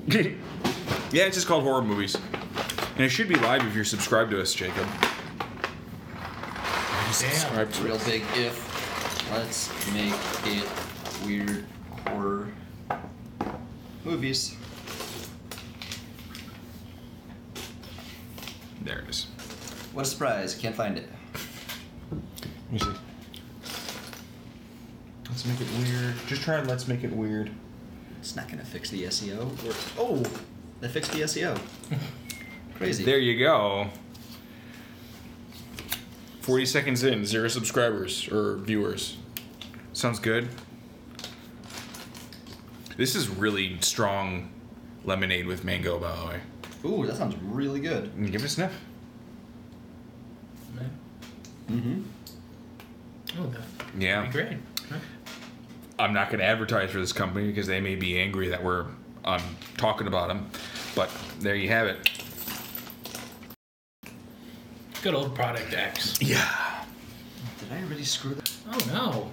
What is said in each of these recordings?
Yeah, it's just called Horror Movies. And it should be live if you're subscribed to us, Jacob. Damn. Real big if. Let's make it weird horror movies. There it is. What a surprise. Can't find it. Let me see. Let's make it weird. Just try Let's Make It Weird. It's not going to fix the SEO. Oh, that fixed the SEO. Crazy. There you go. 40 seconds in, 0 subscribers or viewers. Sounds good. This is really strong lemonade with mango, by the way. Ooh, that sounds really good. Give it a sniff. Mm-hmm. Oh, that Yeah. would be great. Huh? I'm not going to advertise for this company because they may be angry that we're talking about them. But there you have it. Good old Product X. Yeah. Did I already screw that? Oh, no.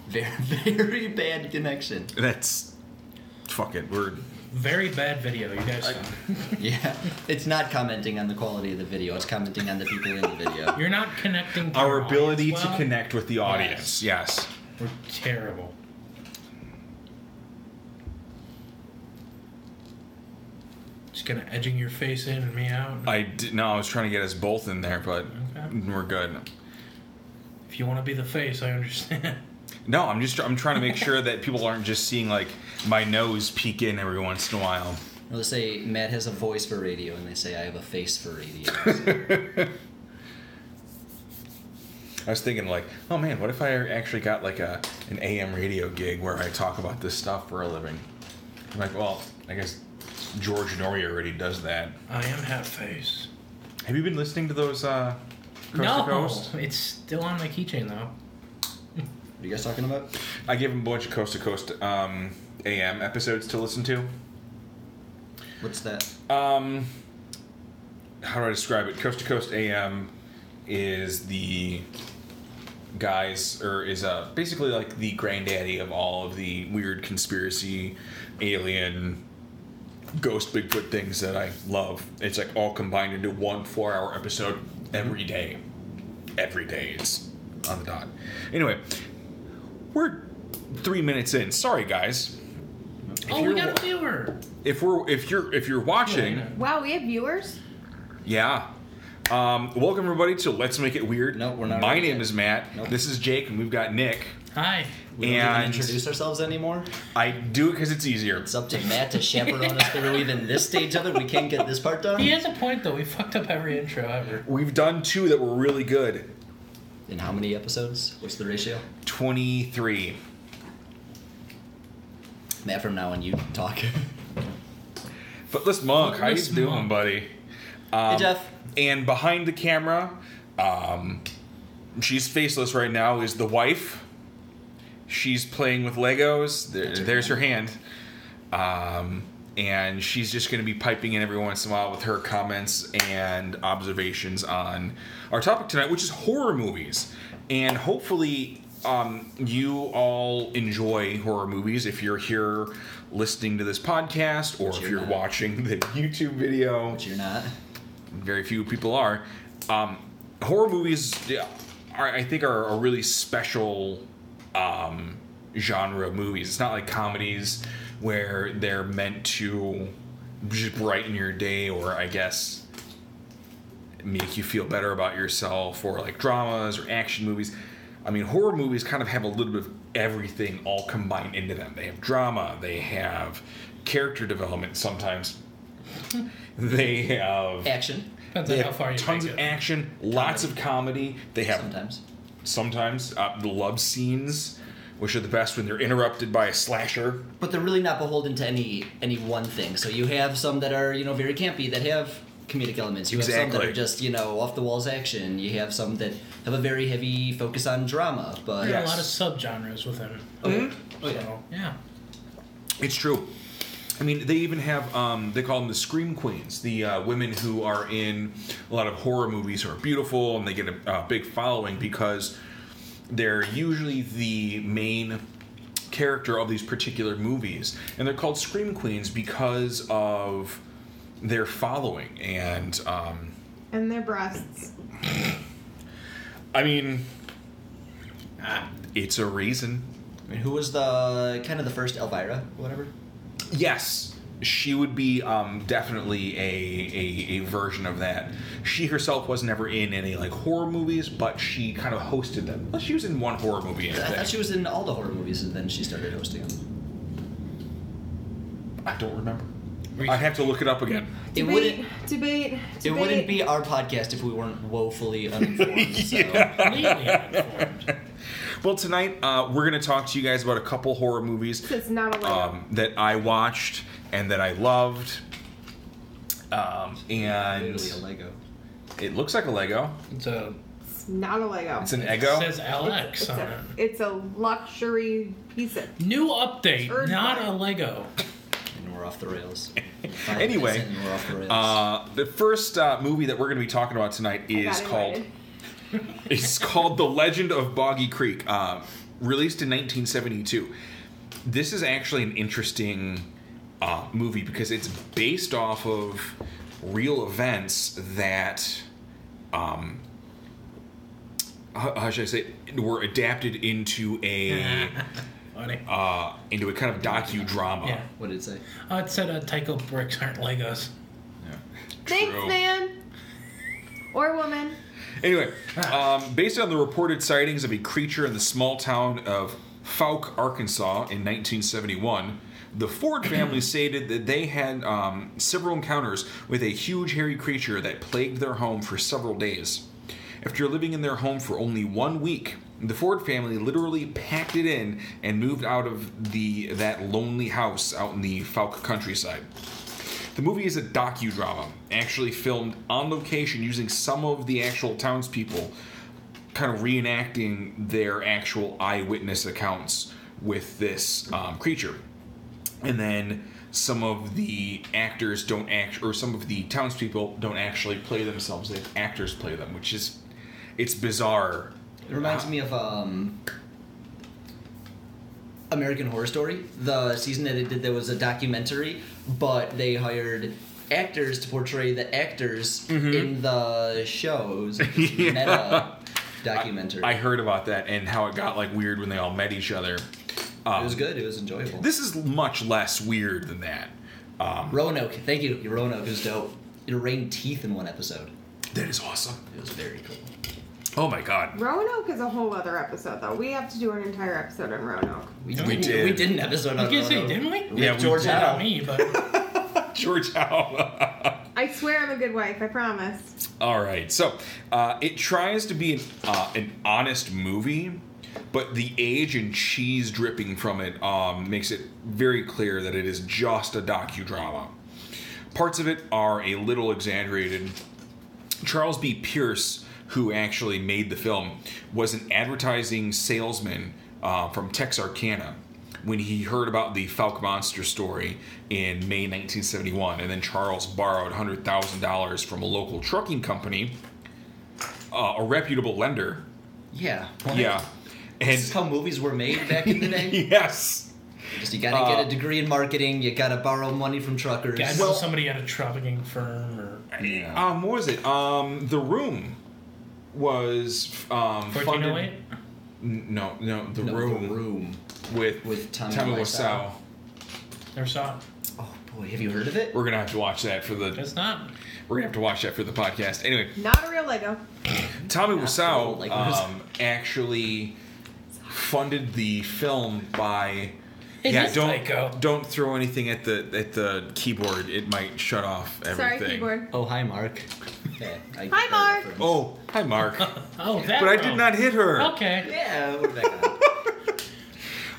Very, very bad connection. That's... Fuck it. We're... Very bad video, you guys. Yeah, it's not commenting on the quality of the video. It's commenting on the people in the video. You're not connecting to Our your ability audience to well. connect with the audience. Yes. We're terrible. Just kind of edging your face in and me out. I was trying to get us both in there, but Okay. we're good. If you want to be the face, I understand. No, I'm trying to make sure that people aren't just seeing like my nose peek in every once in a while. Well, they say Matt has a voice for radio, and they say I have a face for radio. I was thinking like, oh man, what if I actually got like an AM radio gig where I talk about this stuff for a living? I'm like, well, I guess George Norrie already does that. I am half face. Have you been listening to those Coast to No, Coast? it's still on my keychain though. What are you guys talking about? I gave him a bunch of Coast to Coast AM episodes to listen to. What's that? How do I describe it? Coast to Coast AM is the guys, or is basically like the granddaddy of all of the weird conspiracy, alien, ghost, Bigfoot things that I love. It's like all combined into one 4-hour episode every day. Every day it's on the dot. Anyway, we're 3 minutes in. Sorry, guys. Oh, we got a viewer. If you're watching, Wow, we have viewers? yeah. Welcome everybody to Let's Make It Weird. No, we're not My ready name yet. is Matt. Nope. This is Jake, and we've got Nick. Hi. We don't And- even introduce ourselves anymore. I do it because it's easier. It's up to Matt to chaperone us through even this stage of it. We can't get this part done. He has a point though. We fucked up every intro ever. We've done 2 that were really good. In how many episodes? What's the ratio? 23. Matt, from now on, you talk. Footless Monk, how you Footless doing, Monk. buddy? Hey, Jeff. And behind the camera, she's faceless right now, is the wife. She's playing with Legos. There's her hand. And she's just going to be piping in every once in a while with her comments and observations on our topic tonight, which is horror movies. And hopefully you all enjoy horror movies if you're here listening to this podcast or if you're you're not. watching the YouTube video. But you're not. Very few people are. Horror movies, I think, are a really special genre of movies. It's not like comedies where they're meant to just brighten your day or, I guess, make you feel better about yourself, or like dramas or action movies. I mean, horror movies kind of have a little bit of everything all combined into them. They have drama, they have character development sometimes, they have Action. Depends they on how have far you tons take of it. action, lots of comedy. They have Sometimes. the love scenes, which are the best when they're interrupted by a slasher. But they're really not beholden to any one thing. So you have some that are, very campy, that have comedic elements. You have some that are just, off the walls action. You have some that have a very heavy focus on drama. But There are Yes. a lot of subgenres within. Oh, yeah. So, yeah. It's true. I mean, they even have, they call them the Scream Queens, the women who are in a lot of horror movies who are beautiful, and they get a big following because they're usually the main character of these particular movies, and they're called Scream Queens because of their following and their breasts. I mean, it's a reason. I mean, who was the first Elvira, whatever? Yes, she would be definitely a version of that. She herself was never in any like horror movies, but she kind of hosted them. Well, she was in one horror movie. I thought she was in all the horror movies, and then she started hosting them. I don't remember. I'd have to look it up again. Debate. It wouldn't be our podcast if we weren't woefully uninformed. So. Completely uninformed. Well, tonight we're going to talk to you guys about a couple horror movies It's not a Lego. that I watched and that I loved. And Literally a Lego. it looks like a Lego. It's not a Lego. It's an It Eggo. says LX on it. It's a luxury piece of... New update, Third not one. a Lego. And we're off the rails. Anyway, We're off the rails. the first movie that we're going to be talking about tonight is invited. It's called The Legend of Boggy Creek, released in 1972. This is actually an interesting movie because it's based off of real events that, how should I say, were adapted into a Funny. into a kind of docudrama. Yeah. What did it say? It said Tycho bricks aren't Legos. Thanks, True. man. Or woman. Anyway, based on the reported sightings of a creature in the small town of Fouke, Arkansas in 1971, the Ford family stated that they had several encounters with a huge hairy creature that plagued their home for several days. After living in their home for only 1 week, the Ford family literally packed it in and moved out of that lonely house out in the Fouke countryside. The movie is a docudrama, actually filmed on location using some of the actual townspeople, kind of reenacting their actual eyewitness accounts with this creature. And then some of the actors don't act, or some of the townspeople don't actually play themselves. The actors play them, which is, it's bizarre. It reminds me of American Horror Story. The season that it did, there was a documentary, but they hired actors to portray the actors in the shows. Meta documentary. I heard about that and how it got like weird when they all met each other. It was good. It was enjoyable. This is much less weird than that. Roanoke. Thank you. Roanoke is dope. It rained teeth in one episode. That is awesome. It was very cool. Oh my god. Roanoke is a whole other episode, though. We have to do an entire episode on Roanoke. We did. did an episode I on was gonna Roanoke. say, didn't we? Yeah, we George did. Not Howe. me, but George Howe. I swear I'm a good wife, I promise. All right. So, it tries to be an honest movie, but the age and cheese dripping from it makes it very clear that it is just a docudrama. Parts of it are a little exaggerated. Charles B. Pierce, who actually made the film, was an advertising salesman from Texarkana when he heard about the Fouke Monster story in May 1971, and then Charles borrowed $100,000 from a local trucking company, a reputable lender. Yeah. Yeah. And This is how movies were made back in the day. yes. Just you gotta get a degree in marketing. You gotta borrow money from truckers. I know somebody at a trafficking firm or What was it? The Room was funded. 1408. No, The No, Room. The Room. With Tommy Wiseau. Never saw it. Oh boy, have you heard of it? We're gonna have to watch that for the. It's not. We're gonna have to watch that for the podcast. Anyway, Not a real Lego. Tommy Yeah, Wiseau like actually funded the film by. It Yeah, is Tycho. don't throw anything at the keyboard. It might shut off everything. Sorry, keyboard. Oh, hi, Mark. Yeah, I get Hi, that Mark. reference. Oh, hi Mark. Oh, that. But I did not hit her. Okay. Yeah, we're back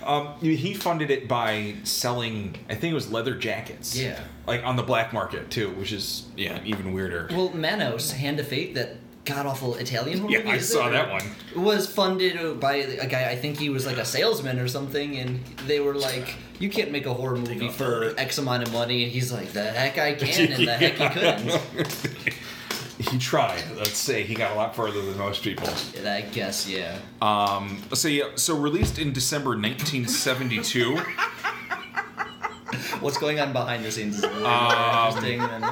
on. He funded it by selling, I think it was leather jackets. Yeah. Like on the black market too, which is even weirder. Well, Manos, Hand of Fate, that god-awful Italian movie. Yeah, I is saw it? that one. Was funded by a guy, I think he was like a salesman or something, and they were like, you can't make a horror movie for X amount of money, and he's like, the heck I can, and the heck he couldn't. He tried. Let's say he got a lot further than most people. I guess, yeah. So released in December 1972. What's going on behind the scenes is a little more interesting than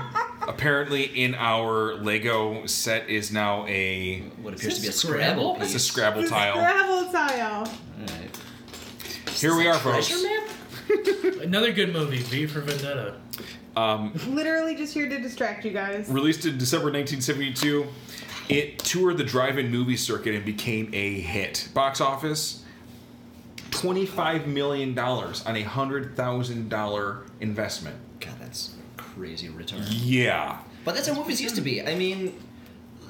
Apparently, in our Lego set is now what appears to be a Scrabble? Scrabble piece. It's a Scrabble tile. Scrabble tile. Alright. Here we are, folks. Treasure map? Another good movie, V for Vendetta. Literally just here to distract you guys. Released in December 1972, it toured the drive-in movie circuit and became a hit. Box office, $25 million on a $100,000 investment. God, that's a crazy return. Yeah. But that's how movies used to be. I mean,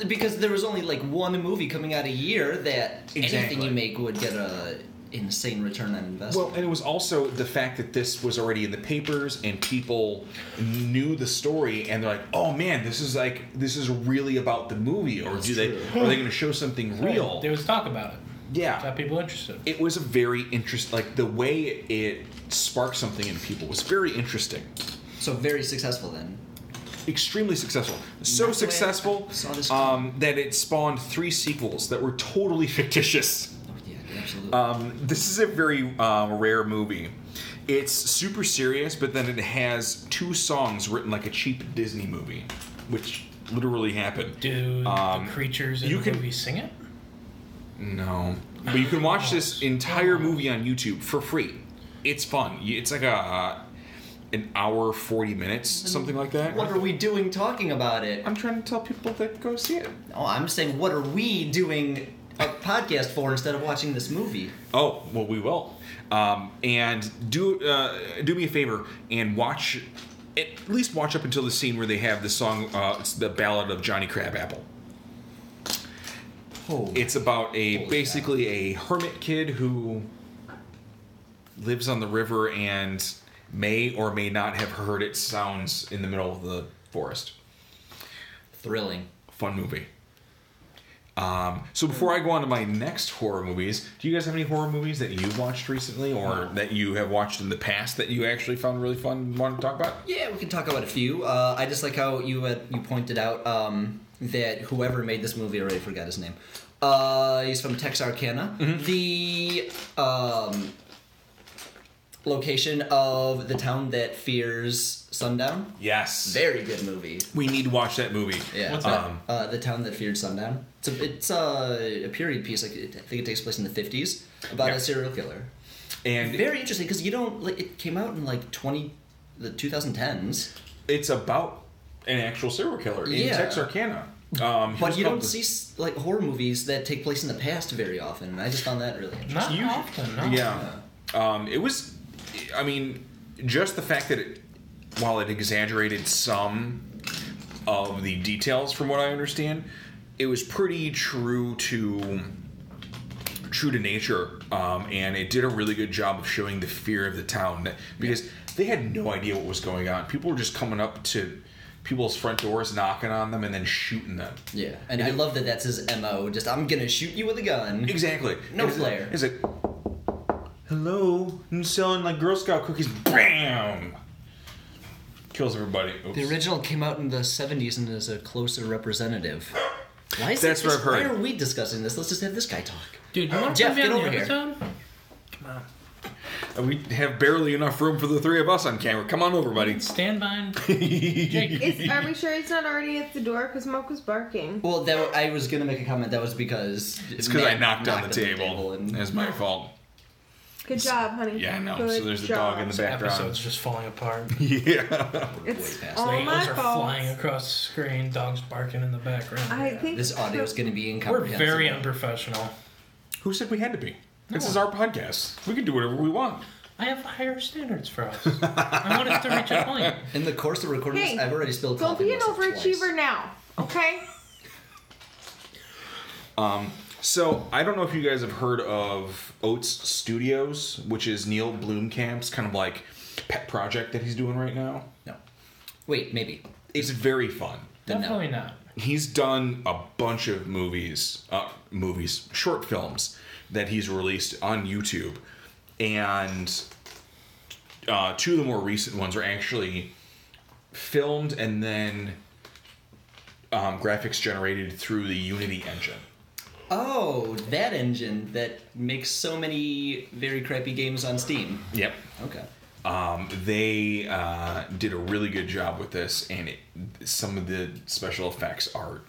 because there was only like one movie coming out a year that anything you make would get a insane return on investment. Well, and it was also the fact that this was already in the papers and people knew the story and they're like, "Oh man, this is really about the movie," or are they going to show something real? There was talk about it. Yeah, Got people interested. it was a very interesting, like the way it sparked something in people was very interesting. So very successful then. Extremely successful. So successful that it spawned 3 sequels that were totally fictitious. Absolutely. This is a very rare movie. It's super serious, but then it has 2 songs written like a cheap Disney movie, which literally happened. Do the creatures in the movie sing it? No. But you can watch this entire movie on YouTube for free. It's fun. It's like an hour, 40 minutes, something like that. What are we doing talking about it? I'm trying to tell people that go see it. No, I'm saying what are we doing a podcast for instead of watching this movie? Oh, well, we will. And do me a favor and watch, at least watch up until the scene where they have the song, it's the Ballad of Johnny Crabapple. It's about basically a hermit kid who lives on the river and may or may not have heard its sounds in the middle of the forest. Thrilling. Fun movie. So before I go on to my next horror movies, do you guys have any horror movies that you've watched recently or that you have watched in the past that you actually found really fun and want to talk about? Yeah, we can talk about a few. I just like how you pointed out that whoever made this movie, I already forgot his name. He's from Texarkana. Mm-hmm. The location of the town that fears Sundown. Yes. Very good movie. We need to watch that movie. Yeah. What's that? The town that feared Sundown. It's a period piece. Like I think it takes place in the 50s about a serial killer. And very interesting because you don't like it came out in like the 2010s. It's about an actual serial killer in Texarkana. But you don't see like horror movies that take place in the past very often, and I just found that really interesting. Not often, no. Yeah. It was, I mean, just the fact that while it exaggerated some of the details from what I understand, it was pretty true to nature, and it did a really good job of showing the fear of the town because they had no idea what was going on. People were just coming up to people's front doors, knocking on them, and then shooting them. Yeah, and I love that that's his MO. Just, I'm gonna shoot you with a gun. Exactly. No flair. It's like, hello, I'm selling like Girl Scout cookies. Bam! Kills everybody. Oops. The original came out in the 70s and is a closer representative. Why is That's what I've heard. Why are we discussing this? Let's just have this guy talk. Dude, you want Jeff, to get on over the here. episode? Come on. We have barely enough room for the 3 of us on camera. Come on over, buddy. Stand by. Jake. Are we sure he's not already at the door? Because Moke was barking. Well, I was going to make a comment. That was because... It's because I knocked on the table. and It's my fault. Good job, honey. Yeah, I know. Good So there's a dog in the This background. episode's just falling apart. Yeah. It's way past all my Legos are fault. flying across the screen, dogs barking in the background. I think This audio is going to be We're incomprehensible. very unprofessional. Who said we had to be? This is our podcast. We can do whatever we want. I have higher standards for us. I want us to reach a point. In the course of recording this, Hey, I've already spilled don't coffee. be an myself overachiever twice. now, okay? So I don't know if you guys have heard of Oats Studios, which is Neil Blomkamp's kind of like pet project that he's doing right now. No. Wait, maybe. It's very fun. Then no. Definitely not. He's done a bunch of short films that he's released on YouTube. And 2 of the more recent ones are actually filmed and then graphics generated through the Unity engine. Oh, that engine that makes so many very crappy games on Steam. Yep. Okay. They did a really good job with this, and some of the special effects are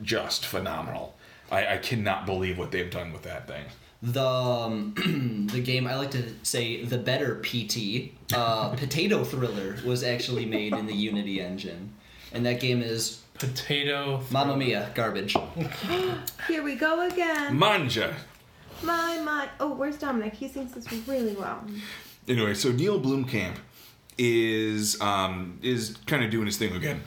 just phenomenal. I cannot believe what they've done with that thing. The game, I like to say the better PT, Potato Thriller, was actually made in the Unity engine. And that game is... Potato... Mamma mia, garbage. Here we go again. Manja. My. Oh, where's Dominic? He sings this really well. Anyway, so Neil Blomkamp is kind of doing his thing again.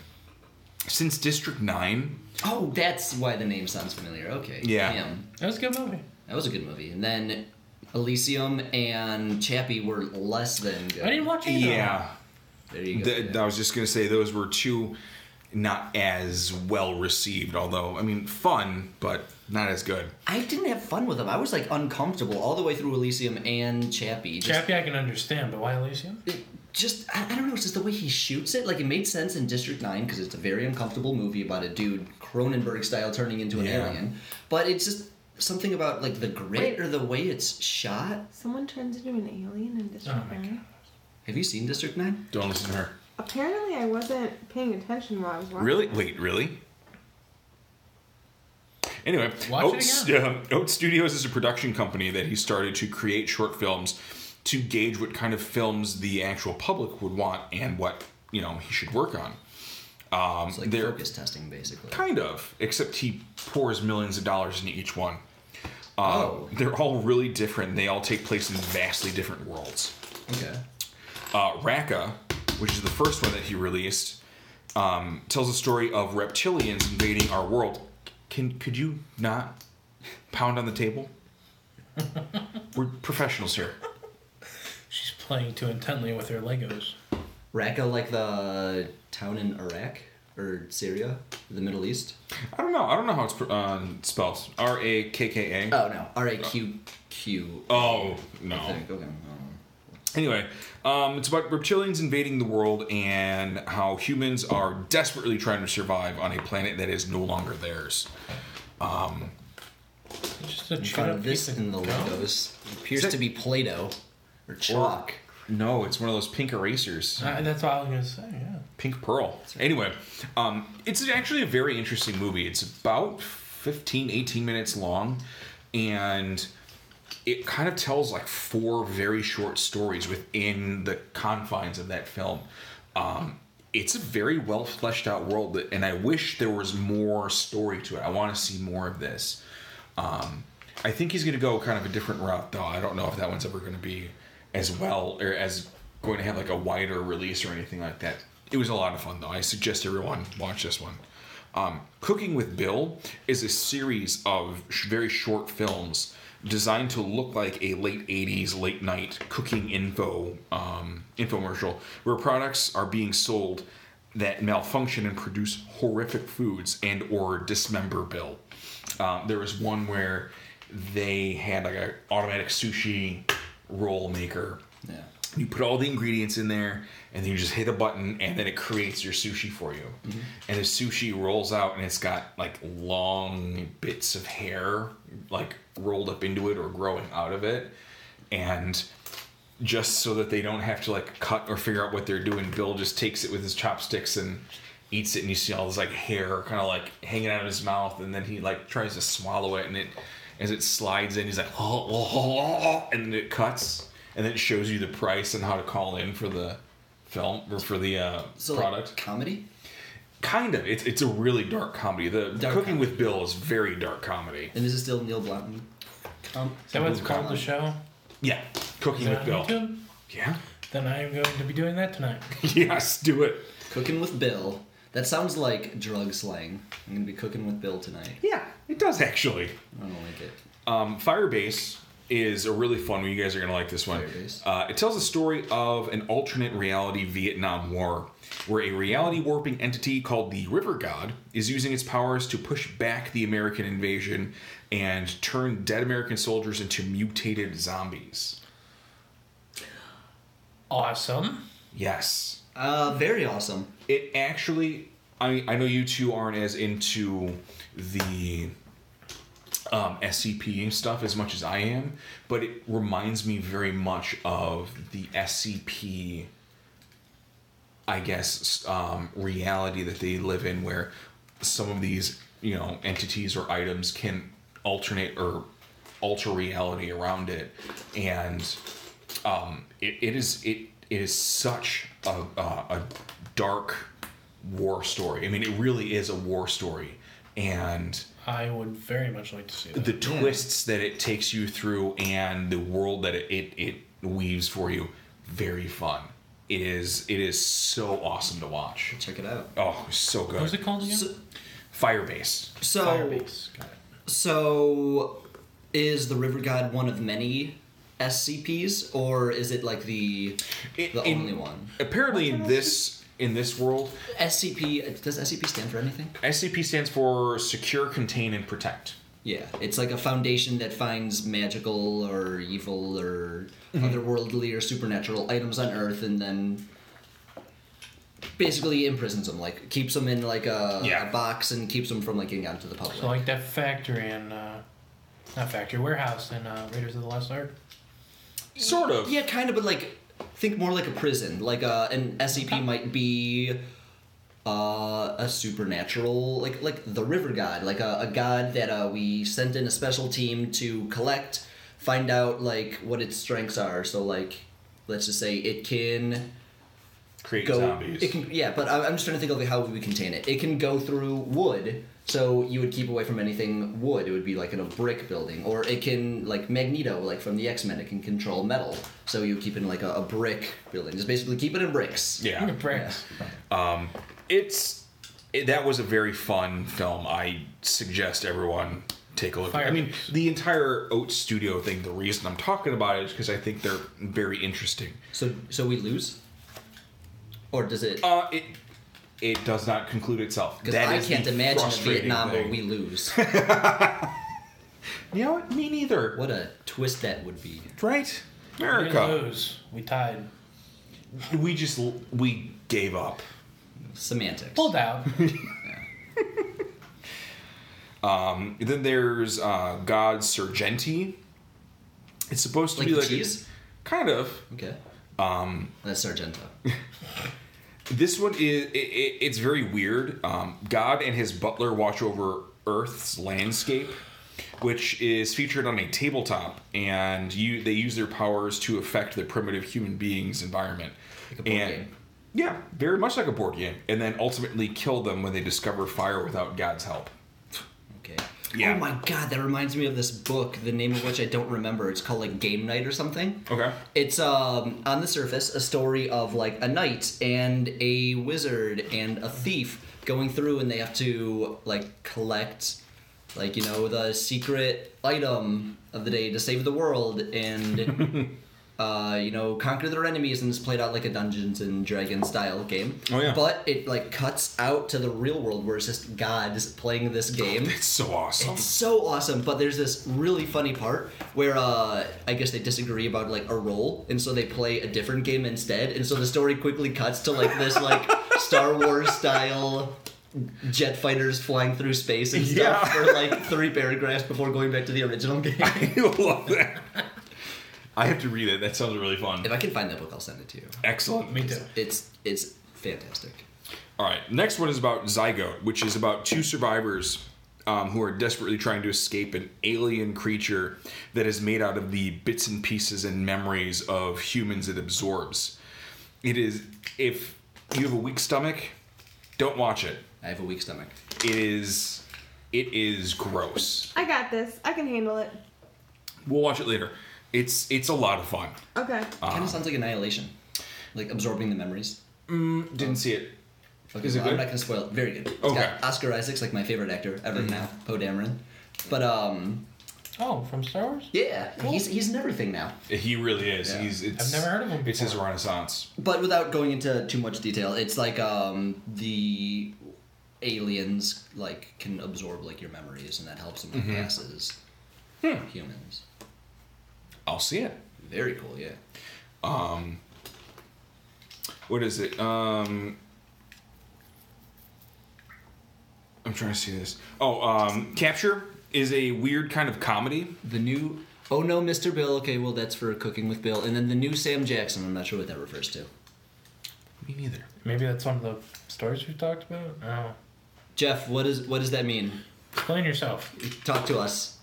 Since District 9... Oh, that's why the name sounds familiar. Okay. Yeah. Damn. That was a good movie. That was a good movie. And then Elysium and Chappie were less than good. I didn't watch either. Yeah. There you go. I was just going to say those were two not as well received, although, I mean, fun, but not as good. I didn't have fun with them. I was, like, uncomfortable all the way through Elysium and Chappie. Chappie I can understand, but why Elysium? I don't know, it's just the way he shoots it. Like, it made sense in District 9 because it's a very uncomfortable movie about a dude Cronenberg style turning into an alien. But it's just something about, like, the grit or the way it's shot. Someone turns into an alien in District 9? Have you seen District 9? Don't listen to her. Apparently I wasn't paying attention while I was watching. Really? Wait, really? Anyway, Watch it again. Oats Studios is a production company that he started to create short films to gauge what kind of films the actual public would want and what, he should work on. It's like focus testing, basically. Kind of, except he pours millions of dollars into each one. They're all really different. They all take place in vastly different worlds. Okay. Raqqa, which is the first one that he released, tells a story of reptilians invading our world. Could you not pound on the table? We're professionals here. She's playing too intently with her Legos. Raqqa, like the town in Iraq or Syria, the Middle East? I don't know how it's spelled. Rakka. Oh, no. R-A-Q-Q. Oh, no. I think. Okay. Anyway, it's about reptilians invading the world and how humans are desperately trying to survive on a planet that is no longer theirs. Just a In chewed front up of this piece of in the gum? Legos appears to be Play-Doh or chalk. No, it's one of those pink erasers. That's all I was going to say, yeah. Pink Pearl. Anyway, it's actually a very interesting movie. It's about 15, 18 minutes long, and it kind of tells like 4 very short stories within the confines of that film. It's a very well fleshed out world, and I wish there was more story to it. I want to see more of this. I think he's going to go kind of a different route, though. I don't know if that one's ever going to be as well, or as going to have like a wider release or anything like that. It was a lot of fun, though. I suggest everyone watch this one. Cooking with Bill is a series of very short films designed to look like a late 80s, late night cooking infomercial where products are being sold that malfunction and produce horrific foods and or dismember Bill. There was one where they had like an automatic sushi roll maker. Yeah. You put all the ingredients in there, and then you just hit a button, and then it creates your sushi for you. Mm-hmm. And the sushi rolls out, and it's got like long bits of hair like rolled up into it or growing out of it. And just so that they don't have to like cut or figure out what they're doing, Bill just takes it with his chopsticks and eats it, and you see all this like hair kind of like hanging out of his mouth, and then he like tries to swallow it, and it as it slides in, he's like, and then it cuts. And then it shows you the price and how to call in for the film or for the product. Like comedy? Kind of. It's a really dark comedy. The Dark Cooking comedy. with Bill is very dark comedy. And is it still Neil Blomkamp? Is that what it's called, the show? Yeah, Cooking Is with it Bill. on YouTube? Yeah. Then I am going to be doing that tonight. Yes, do it. Cooking with Bill. That sounds like drug slang. I'm going to be cooking with Bill tonight. Yeah, it does actually. I don't like it. Firebase is a really fun one. You guys are going to like this one. It tells a story of an alternate reality Vietnam War, where a reality warping entity called the River God is using its powers to push back the American invasion and turn dead American soldiers into mutated zombies. Awesome. Yes. Very awesome. It actually, I know you two aren't as into the SCP stuff as much as I am, but it reminds me very much of the SCP, I guess, reality that they live in, where some of these, entities or items can alternate or alter reality around it, and it is such a dark war story. I mean, it really is a war story, and I would very much like to see that. The twists that it takes you through and the world that it weaves for you, very fun. It is so awesome to watch. Check it out. Oh, so good. What's it called again? Firebase. Firebase. Got it. So, is the River God one of many SCPs, or is it like the only one? Apparently, in this world, SCP, does SCP stand for anything? SCP stands for Secure, Contain, and Protect. Yeah, it's like a foundation that finds magical or evil or otherworldly or supernatural items on Earth, and then basically imprisons them, like keeps them in like a box and keeps them from like getting out to the public. So like that factory in, warehouse in Raiders of the Lost Ark? Sort of. Yeah, kind of, but like, think more like a prison. Like an SCP might be a supernatural, like the River God, like a god that we sent in a special team to collect, find out like what its strengths are. So like, let's just say it can create zombies. It can, but I'm just trying to think of like how we would contain it. It can go through wood. So you would keep away from anything wood. It would be like in a brick building. Or it can, like Magneto, like from the X-Men, it can control metal. So you keep it in like a brick building. Just basically keep it in bricks. Yeah. Bricks. Yeah. That was a very fun film. I suggest everyone take a look. I mean, the entire Oats Studio thing, the reason I'm talking about it is because I think they're very interesting. So we lose? Or does it... It does not conclude itself. Because I can't imagine a Vietnam where we lose. You know what? Me neither. What a twist that would be. Right? America. We didn't lose. We tied. We gave up. Semantics. Pulled out. Then there's God Sergenti. It's supposed to like be like cheese? Kind of. Okay. That's Sargento. This one it's very weird. God and his butler watch over Earth's landscape, which is featured on a tabletop, and they use their powers to affect the primitive human being's environment. Like a board game. Yeah, very much like a board game. And then ultimately kill them when they discover fire without God's help. Okay. Yeah. Oh my god, that reminds me of this book, the name of which I don't remember. It's called like Game Night or something. Okay. It's on the surface a story of like a knight and a wizard and a thief going through, and they have to like collect like, the secret item of the day to save the world and conquer their enemies, and it's played out like a Dungeons and Dragons style game. Oh yeah. But it like cuts out to the real world where it's just gods playing this game. It's so awesome. It's so awesome, but there's this really funny part where I guess they disagree about like a role, and so they play a different game instead, and so the story quickly cuts to like this like Star Wars style jet fighters flying through space and stuff for like 3 paragraphs before going back to the original game. I love that. I have to read it. That sounds really fun. If I can find that book, I'll send it to you. Excellent. Me too. It's fantastic. All right. Next one is about Zygote, which is about 2 survivors who are desperately trying to escape an alien creature that is made out of the bits and pieces and memories of humans it absorbs. It is, if you have a weak stomach, don't watch it. I have a weak stomach. It is gross. I got this. I can handle it. We'll watch it later. It's a lot of fun. Okay. Kind of sounds like Annihilation. Like absorbing the memories. Didn't see it. Okay, Is it well, good? I'm not going to spoil it. Very good. It's Okay. got Oscar Isaac's like my favorite actor ever now, Poe Dameron. But Oh, from Star Wars? yeah, he's in everything now. He really is. Yeah. It's, I've never heard of him It's his before. renaissance. But without going into too much detail, it's like the aliens like can absorb like your memories, and that helps them like pass as humans. I'll see it. Very cool, yeah. What is it? I'm trying to see this. Capture is a weird kind of comedy. The new Oh No, Mr. Bill. Okay, well, that's for Cooking with Bill. And then the new Sam Jackson. I'm not sure what that refers to. Me neither. Maybe that's one of the stories we talked about? Oh. Jeff, what does that mean? Explain yourself. Talk to us.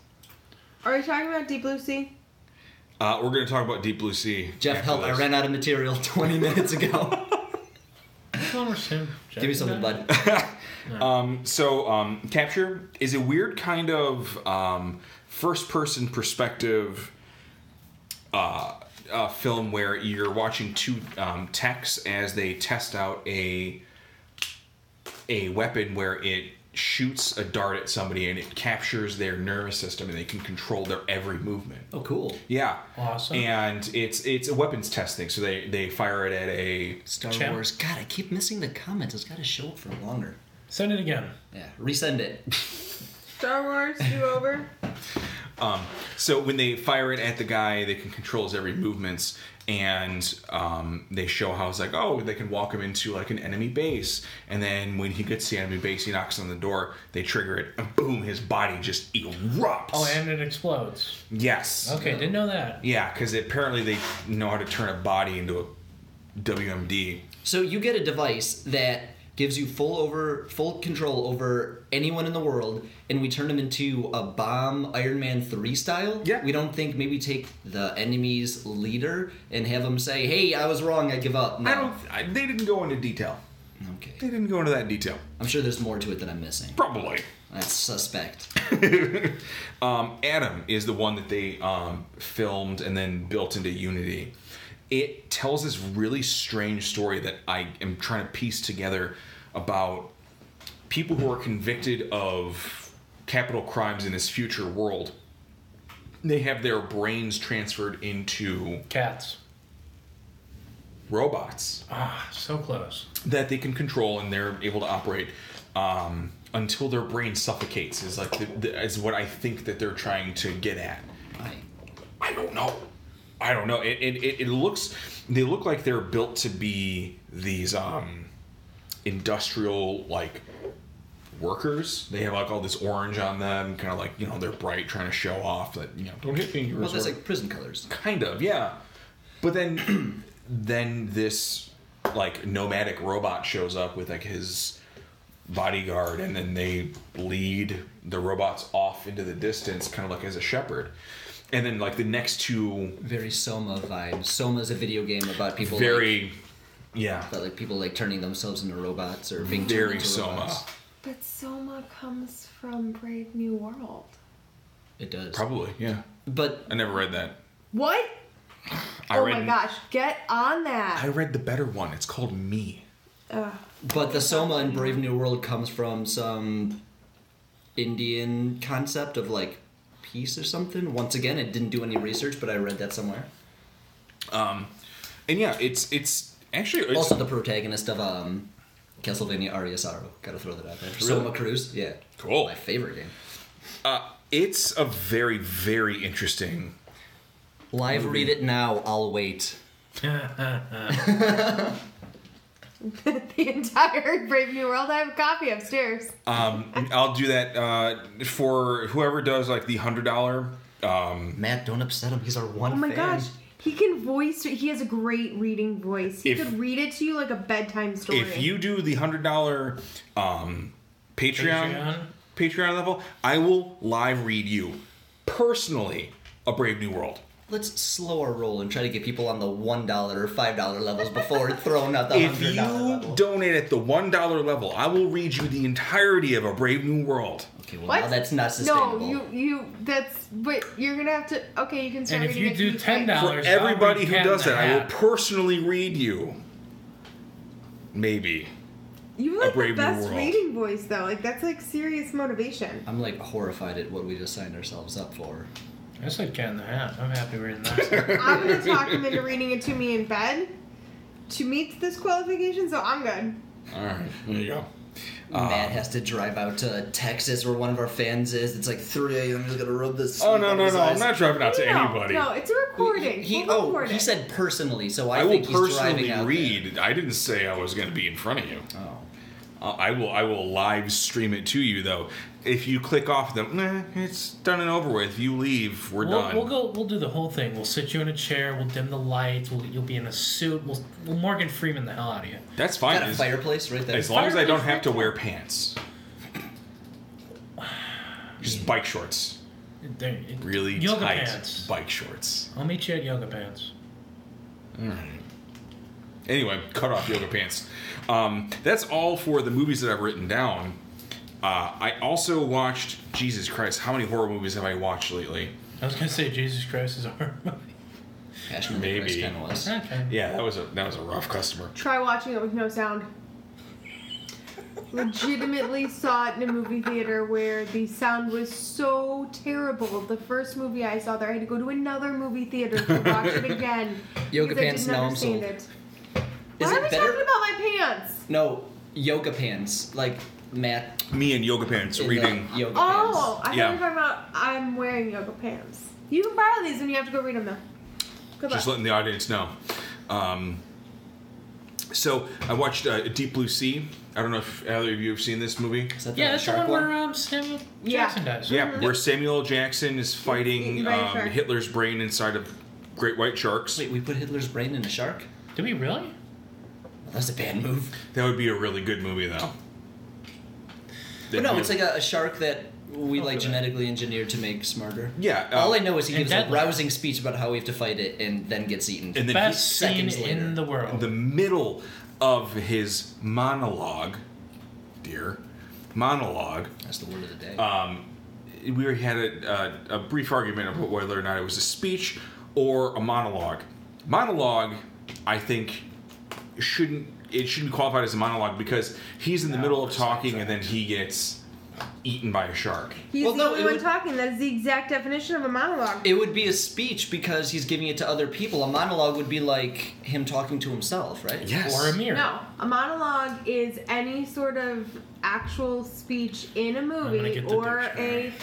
Are we talking about Deep Blue Sea? We're going to talk about Deep Blue Sea. Jeff, help. I ran out of material 20 minutes ago. Give me something, bud. Capture is a weird kind of first-person perspective film where you're watching two techs as they test out a weapon where it shoots a dart at somebody and it captures their nervous system and they can control their every movement. Oh, cool. Yeah. Awesome. And it's a weapons test thing, so they fire it at a Star Wars. God, I keep missing the comments. It's got to show up for longer. Send it again. Yeah, resend it. Star Wars, do over. So when they fire it at the guy, they can control his every movements, and they show how it's like, oh, they can walk him into like an enemy base, and then when he gets to the enemy base, he knocks on the door, they trigger it, and boom, his body just erupts. Oh, and it explodes. Yes. Okay, didn't know that. Yeah, because apparently they know how to turn a body into a WMD. So you get a device that gives you full control over anyone in the world, and we turn them into a bomb Iron Man 3 style. Yeah. We don't think maybe take the enemy's leader and have him say, hey, I was wrong, I give up. No. They didn't go into detail. Okay. They didn't go into that detail. I'm sure there's more to it that I'm missing. Probably. That's suspect. Adam is the one that they filmed and then built into Unity. It tells this really strange story that I am trying to piece together about people who are convicted of capital crimes in this future world. They have their brains transferred into Cats. robots. Ah, so close. That they can control and they're able to operate until their brain suffocates. Is like is what I think that they're trying to get at. I don't know. It looks. They look like they're built to be these industrial like workers. They have like all this orange on them, kind of like, you know, they're bright, trying to show off that, you know, don't hit me. Well, that's like prison colors. Kind of, yeah. But then this like nomadic robot shows up with like his bodyguard, and then they lead the robots off into the distance, kind of like as a shepherd. And then like the next two, very Soma vibes. Soma is a video game about people about like people like turning themselves into robots or being very turned into Soma. robots. But Soma comes from Brave New World. It does. Probably, yeah. But I never read that. What? My gosh, get on that. I read the better one. It's called Me. But the Soma in Brave New World comes from some Indian concept of like peace or something. Once again, I didn't do any research, but I read that somewhere. And yeah, it's actually also the protagonist of Castlevania Aria Sorrow. Gotta throw that out there. Really? Soma Cruz, yeah. Cool. My favorite game. It's a very, very interesting Live movie. read it now, I'll wait. The entire Brave New World, I have a copy upstairs. I'll do that for whoever does like the $100. Matt, don't upset him. He's our one fan. Oh my gosh. He can voice. He has a great reading voice. He could read it to you like a bedtime story. If you do the $100 Patreon level, I will live read you personally A Brave New World. Let's slow our roll and try to get people on the $1 or $5 levels before throwing out the $100 If you level. donate at the $1 level, I will read you the entirety of A Brave New World. Okay, well, now that's not sustainable. No, but you're gonna have to, okay, you can start and if reading you do $10, For everybody who does that, I will hat. personally read you. Maybe. You have A Brave the New best World. reading voice, though. Like, that's like serious motivation. I'm like horrified at what we just signed ourselves up for. I said Cat in the Hat. I'm happy reading that. I'm gonna talk him into reading it to me in bed to meet this qualification, so I'm good. Alright, there you go. Matt has to drive out to Texas where one of our fans is. It's like 3 a.m. He's gonna rub this. Oh, no. I'm not driving out to anybody. No, it's a recording. He recording. said personally, so I I will think he's personally driving out read. I didn't say I was going to be in front of you. there. Oh. I will live stream it to you though. If you click off them, it's done and over with. You leave, we're done. We'll do the whole thing. We'll sit you in a chair. We'll dim the lights. You'll be in a suit. We'll Morgan Freeman the hell out of you. That's fine. Got a fireplace right there. As long as I don't have to wear pants. Just bike shorts. Really yoga tight pants. Bike shorts. I'll meet you at yoga pants. All right. Anyway, cut off yoga pants. That's all for the movies that I've written down. I also watched, Jesus Christ, how many horror movies have I watched lately? I was gonna say Jesus Christ is a horror movie. Passion Maybe. Maybe. Kind of was. Okay. Yeah, that was a rough customer. Try watching it with no sound. Legitimately saw it in a movie theater where the sound was so terrible. The first movie I saw there, I had to go to another movie theater to watch it again. Yoga pants, I didn't now I'm understand sold. it. Is Why it are we better? talking about my pants? No, yoga pants. Like Matt Me in yoga pants in reading. the yoga Oh, I thought Yeah. you were talking about I'm wearing yoga pants. You can borrow these when you have to go read them though. Good Just luck. letting the audience know. So I watched Deep Blue Sea. I don't know if either of you have seen this movie. pants. Is that the Yeah, that's the shark one where Samuel Jackson dies. Yeah, where Samuel L. Jackson is Eaten fighting by a shark. Hitler's brain inside of great white sharks. Wait, we put Hitler's brain in a shark? Did we really? Well, that's a bad move. That would be a really good movie, though. But no, it's like a shark that we like genetically engineered to make smarter. Yeah. All I know is he and gives a deadly. rousing speech about how we have to fight it and then gets eaten. And then Best scene seconds in later. the world. in the middle of his monologue, That's the word of the day. we had a brief argument about whether or not it was a speech or a monologue. Monologue, I think, shouldn't be qualified as a monologue because he's in the middle of talking and then he gets eaten by a shark. He's Well, the no, only it one would- talking. That is the exact definition of a monologue. It would be a speech because he's giving it to other people. A monologue would be like him talking to himself, right? Yes. Or a mirror. No, a monologue is any sort of actual speech in a gonna movie get the or dictionary. a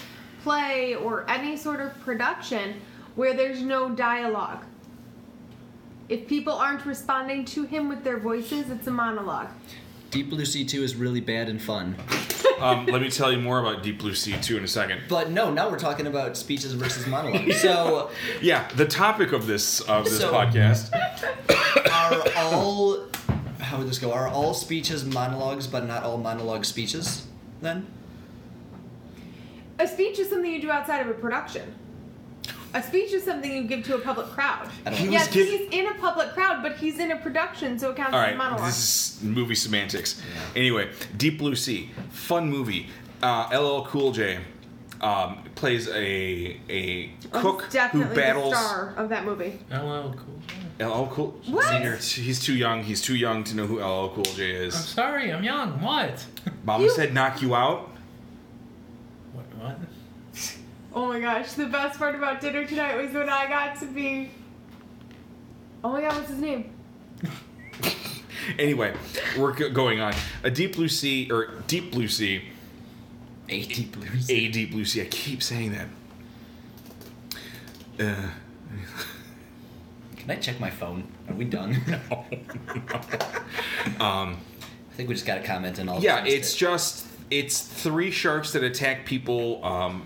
play or any sort of production where there's no dialogue. If people aren't responding to him with their voices, it's a monologue. Deep Blue Sea 2 is really bad and fun. Let me tell you more about Deep Blue Sea 2 in a second. But no, now we're talking about speeches versus monologues. So Yeah, the topic of this So- podcast. are all how would this go? Are all speeches monologues but not all monologue speeches then? A speech is something you do outside of a production. A speech is something you give to a public crowd. I don't He know. was Yes, giv- he's in a public crowd, but he's in a production, so it counts All as a right, monologue. this is movie semantics. Anyway, Deep Blue Sea, fun movie. LL Cool J plays a cook He's who definitely battles. the star of that movie. LL Cool. LL Cool. What? Singer. He's too young. He's too young to know who LL Cool J I'm is. sorry, I'm young. What? Mama You- said knock you out. What? Oh my gosh, the best part about dinner tonight was when I got to be. Oh my god, what's his name? Anyway, we're going on. A Deep Blue Sea. A Deep Blue Sea. A Deep Blue Sea. I keep saying that. Can I check my phone? Are we done? I think we just got a comment and all. Yeah, it's three sharks that attack people.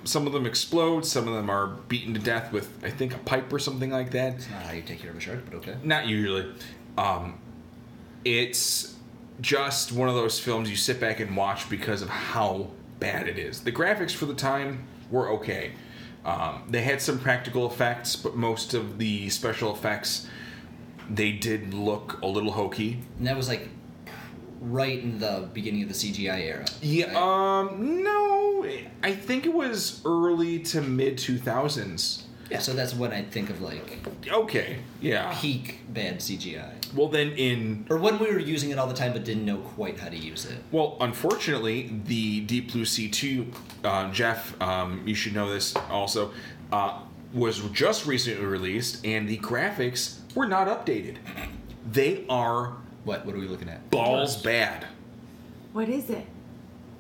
Some of them explode. Some of them are beaten to death with, I think, a pipe or something like that. It's not how you take care of a shark, but okay. Not usually. It's just one of those films you sit back and watch because of how bad it is. The graphics for the time were okay. They had some practical effects, but most of the special effects, they did look a little hokey. And that was like right in the beginning of the CGI era. Yeah, right? no, I think it was early to mid 2000s. Yeah, so that's when I think of like Okay, yeah. peak bad CGI. Well, then Or when we were using it all the time but didn't know quite how to use it. well, unfortunately, the Deep Blue Sea 2, Jeff, you should know this also, was just recently released, and the graphics were not updated. They are What are we looking at? balls bad. What is it?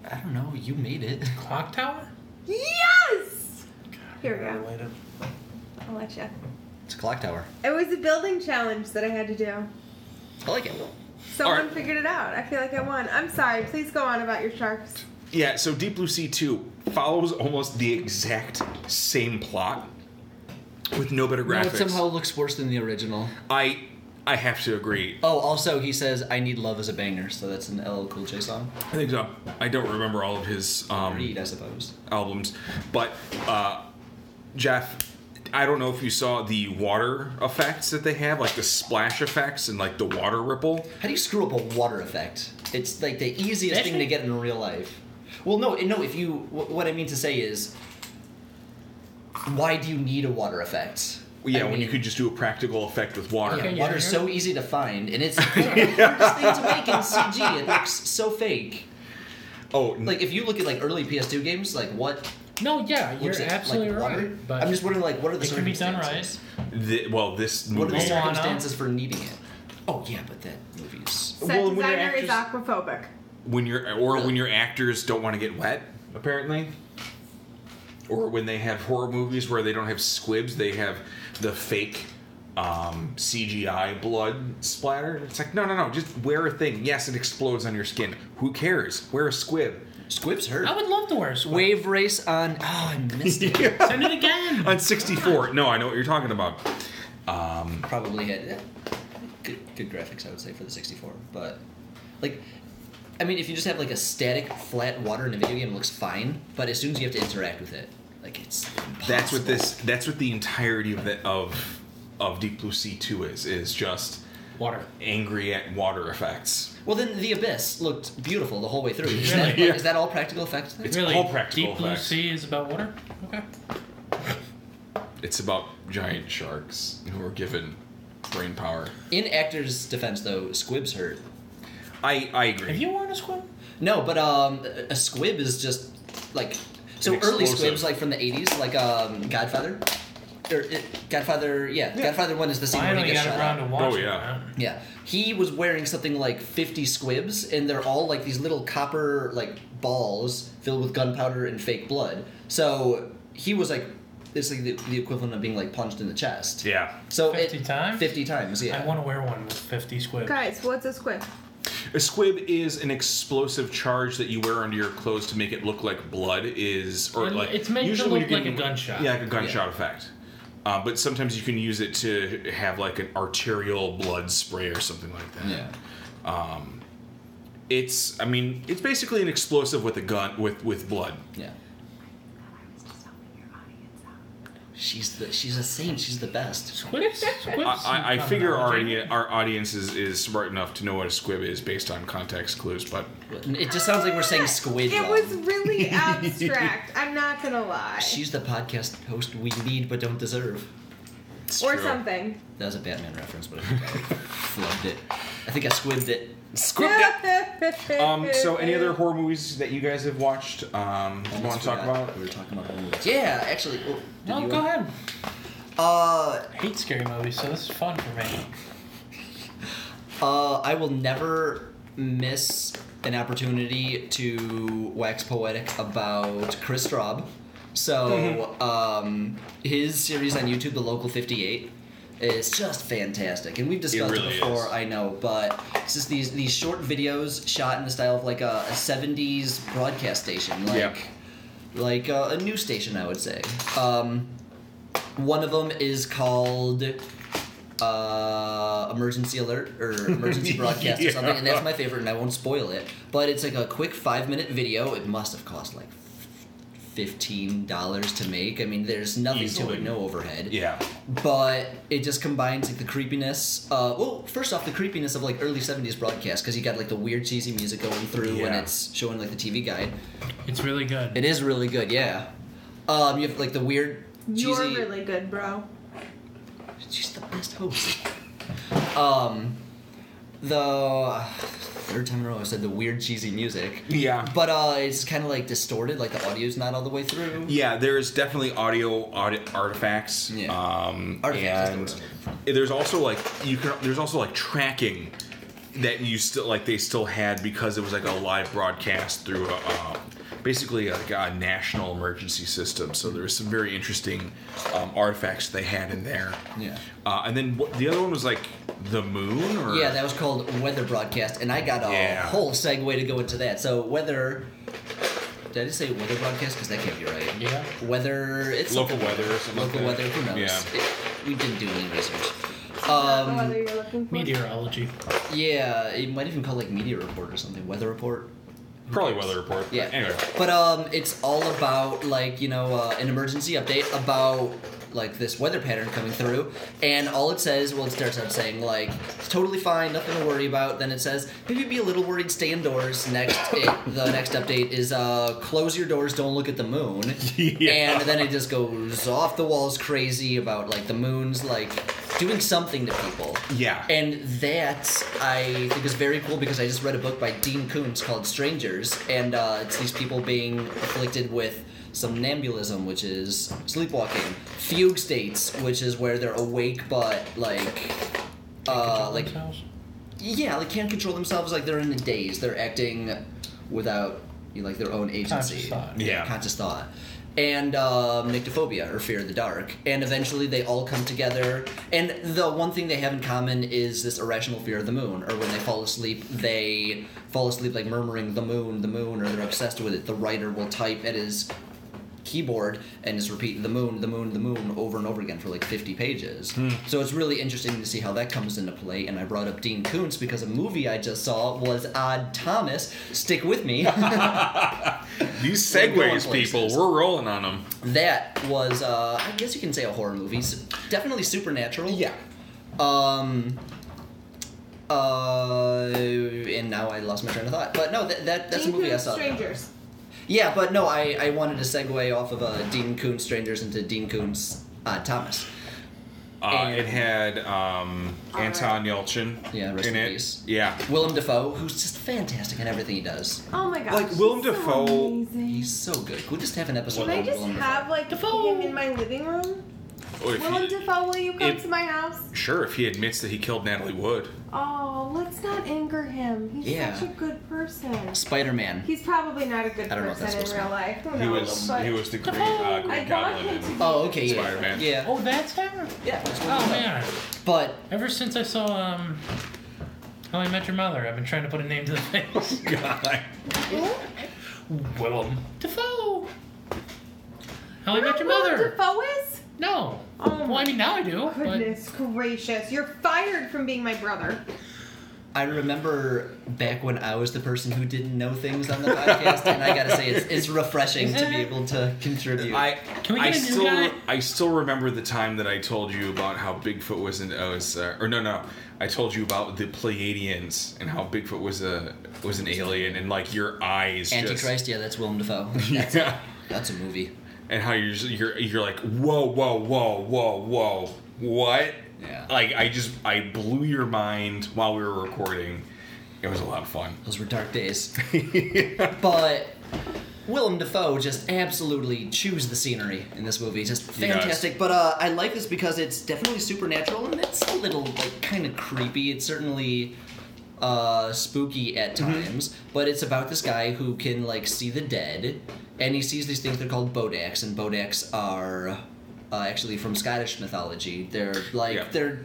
I don't know. You made it. Clock Tower? Yes! Here we go. Related. I'll let you. It's a clock tower. It was a building challenge that I had to do. I like it. Someone right. figured it out. I feel like I won. I'm sorry. Please go on about your sharks. Yeah, so Deep Blue Sea 2 follows almost the exact same plot with no better No, graphics. it somehow looks worse than the original. I have to agree. Oh, also he says, "I need love as a banger," so that's an LL Cool J song. I think so. I don't remember all of his Read, I suppose. albums, but Jeff, I don't know if you saw the water effects that they have, like the splash effects and like the water ripple. How do you screw up a water effect? It's like the easiest thing to get in real life. Well, no. If you, what I mean to say is, why do you need a water effect? Yeah, I when mean, you could just do a practical effect with water. Yeah, Okay, water's yeah, so easy to find, and it's the hardest thing to make in CG. It looks so fake. Oh, Like if you look at like early PS2 games, like what No, yeah, you're looks at, absolutely like, water? right. But I'm just wondering, like, what are the it can be done circumstances? right. this What are movie. the Moana. circumstances for needing it? Oh yeah, but that movie's. Set Well, when your designer is actors- aquaphobic. when your actors don't want to get wet, apparently, or when they have horror movies where they don't have squibs, they have the fake CGI blood splatter. It's like no, just wear a thing. Yes, it explodes on your skin. Who cares? Wear a squib. Squibs hurt. I would love to wear a squib. Wave race on. Oh, I missed it. Send it again. On 64. No, I know what you're talking about. Probably had good graphics, I would say, for the 64. But like, I mean, if you just have like a static flat water in a video game, it looks fine. But as soon as you have to interact with it, like it's impossible. That's what the entirety of Deep Blue Sea 2 is just Water. angry at water effects. Well, then the Abyss looked beautiful the whole way through. Is, Really? that, Yeah. is that all practical effects? It's Really? all practical Deep Blue effects. Sea is about water? Okay. It's about giant sharks who are given brain power. In actors' defense, though, squibs hurt. I agree. Have you worn a squib? No, but a squib is just like so An early explosive. squibs, like from the 80s, like Godfather. Godfather 1 is the scene where he Finally gets got shot around up. to watching Oh, yeah. that. Yeah, he was wearing something like 50 squibs, and they're all like these little copper like balls filled with gunpowder and fake blood. So he was like, it's like the equivalent of being like punched in the chest. Yeah. So 50 times? 50 times, yeah. I want to wear one with 50 squibs. Guys, what's a squib? A squib is an explosive charge that you wear under your clothes to make it look like blood It's meant to usually when look you're like a getting- gunshot. Yeah, like a gunshot effect. But sometimes you can use it to have like an arterial blood spray or something like that. Yeah. It's basically an explosive with a gun with blood. Yeah. She's a saint. She's the best. Squibs? I figure terminology. our audience is smart enough to know what a squib is based on context clues, but It just sounds like we're saying squid. It wrong. was really abstract. I'm not gonna lie. She's the podcast host we need but don't deserve. it's Or true. something. That was a Batman reference, but I think I flubbed it. I think I squibbed it. Squibbed it. So any other horror movies that you guys have watched? Want to Almost talk forgot about? We were talking about horror movies. Yeah, actually. Well, did No, you- go ahead. Uh, I hate scary movies, so this is fun for me. I will never miss an opportunity to wax poetic about Chris Straub. So, his series on YouTube, The Local 58, is just fantastic. And we've discussed it really before, is. I know, but it's just these short videos shot in the style of like a 70s broadcast station. Like a news station, I would say. One of them is called Emergency Alert or Emergency Broadcast or something, and that's my favorite, and I won't spoil it. But it's like a quick 5-minute video. It must have cost like $15 to make. I mean, there's nothing to Easily. it, no overhead. Yeah. But it just combines like the creepiness. Well, first off, the creepiness of like early 70s broadcast, because you got like the weird cheesy music going through when Yeah. it's showing like the TV guide. It's really good. It is really good, yeah. You have like the weird cheesy. You're really good, bro. She's the best host. The third time in a row I said the weird cheesy music. Yeah. But it's kind of like distorted, like the audio's not all the way through. Yeah, there's definitely audio artifacts. Yeah. And Artifacts is the word I'm looking for. there's also like there's also like tracking that you still like they still had because it was like a live broadcast through basically a national emergency system. So there's some very interesting artifacts they had in there. Yeah. And then the other one was like the moon, or Yeah, that was called Weather Broadcast, and I got a whole segue to go into that. So weather. Did I just say weather broadcast? Because that can't be right. Yeah. Weather. It's local weather or something. Local like weather. Who knows? Yeah. We didn't do any research. Not the weather you're looking for. Meteorology. Yeah, it might even call like media report or something. Weather report. Probably weather report. Yeah. Anyway. But it's all about like an emergency update about like this weather pattern coming through, and all it says, it starts out saying like it's totally fine, nothing to worry about. Then it says maybe be a little worried, stay indoors. The next update is close your doors, don't look at the moon. Yeah. And then it just goes off the walls crazy about like the moon's like doing something to people. Yeah. And that I think is very cool because I just read a book by Dean Koontz called Strangers, and it's these people being afflicted with somnambulism, which is sleepwalking, fugue states, which is where they're awake but like can't control themselves, like they're in a daze, they're acting without like their own agency. Conscious thought. And nyctophobia, or fear of the dark. And eventually they all come together. And the one thing they have in common is this irrational fear of the moon. Or when they fall asleep like murmuring the moon, or they're obsessed with it. The writer will type at his keyboard and just repeat the moon over and over again for like 50 pages. So it's really interesting to see how that comes into play. And I brought up Dean Koontz because a movie I just saw was Odd Thomas. Stick with me. These segues, people, we're rolling on them. That was, I guess you can say a horror movie. Definitely supernatural. Yeah. And now I lost my train of thought. But no, that's a movie I saw. Strangers. Yeah, but no, I wanted to segue off of Dean Koontz Strangers into Dean Koontz Thomas. It had Anton Yelchin rest in in it. peace. Yeah. Willem Dafoe, who's just fantastic in everything he does. Oh my gosh. Like, Willem he's Dafoe- So amazing. He's so good. We'll just have an episode Can I on just Willem have Dafoe. like him in my living room? Oh, if Willem he- Dafoe, will you come if- to my house? Sure, if he admits that he killed Natalie Wood. Oh, let's not anger him. He's Yeah. such a good person. Spider-Man. He's probably not a good I don't know if that's person in supposed to real life. Who He knows? But was the Green I want Goblin him to in be. Oh, okay, yeah. Spider-Man. Yeah. Oh, that's him? Yeah. that's Oh, Willem Dafoe. man. But Ever since I saw How I Met Your Mother, I've been trying to put a name to the face. God. Willem Dafoe. How I Met Your Willem Mother. Dafoe is? No. Oh Well, my I mean, now I do. Goodness gracious. You're fired from being my brother. I remember back when I was the person who didn't know things on the podcast, and I gotta say, it's refreshing to be able to contribute. Can we get a new guy? I still remember the time that I told you about how Bigfoot was I told you about the Pleiadians and how Bigfoot was an alien, and like your eyes Antichrist, yeah, that's Willem Dafoe. Yeah. That's a movie. And how you're like, whoa, what? Yeah. Like I blew your mind while we were recording. It was a lot of fun. Those were dark days. But Willem Dafoe just absolutely chews the scenery in this movie. Just fantastic. But I like this because it's definitely supernatural and it's a little like kind of creepy. It's certainly spooky at times, but it's about this guy who can like see the dead, and he sees these things. They're called bodaks, and bodaks are actually from Scottish mythology. They're they're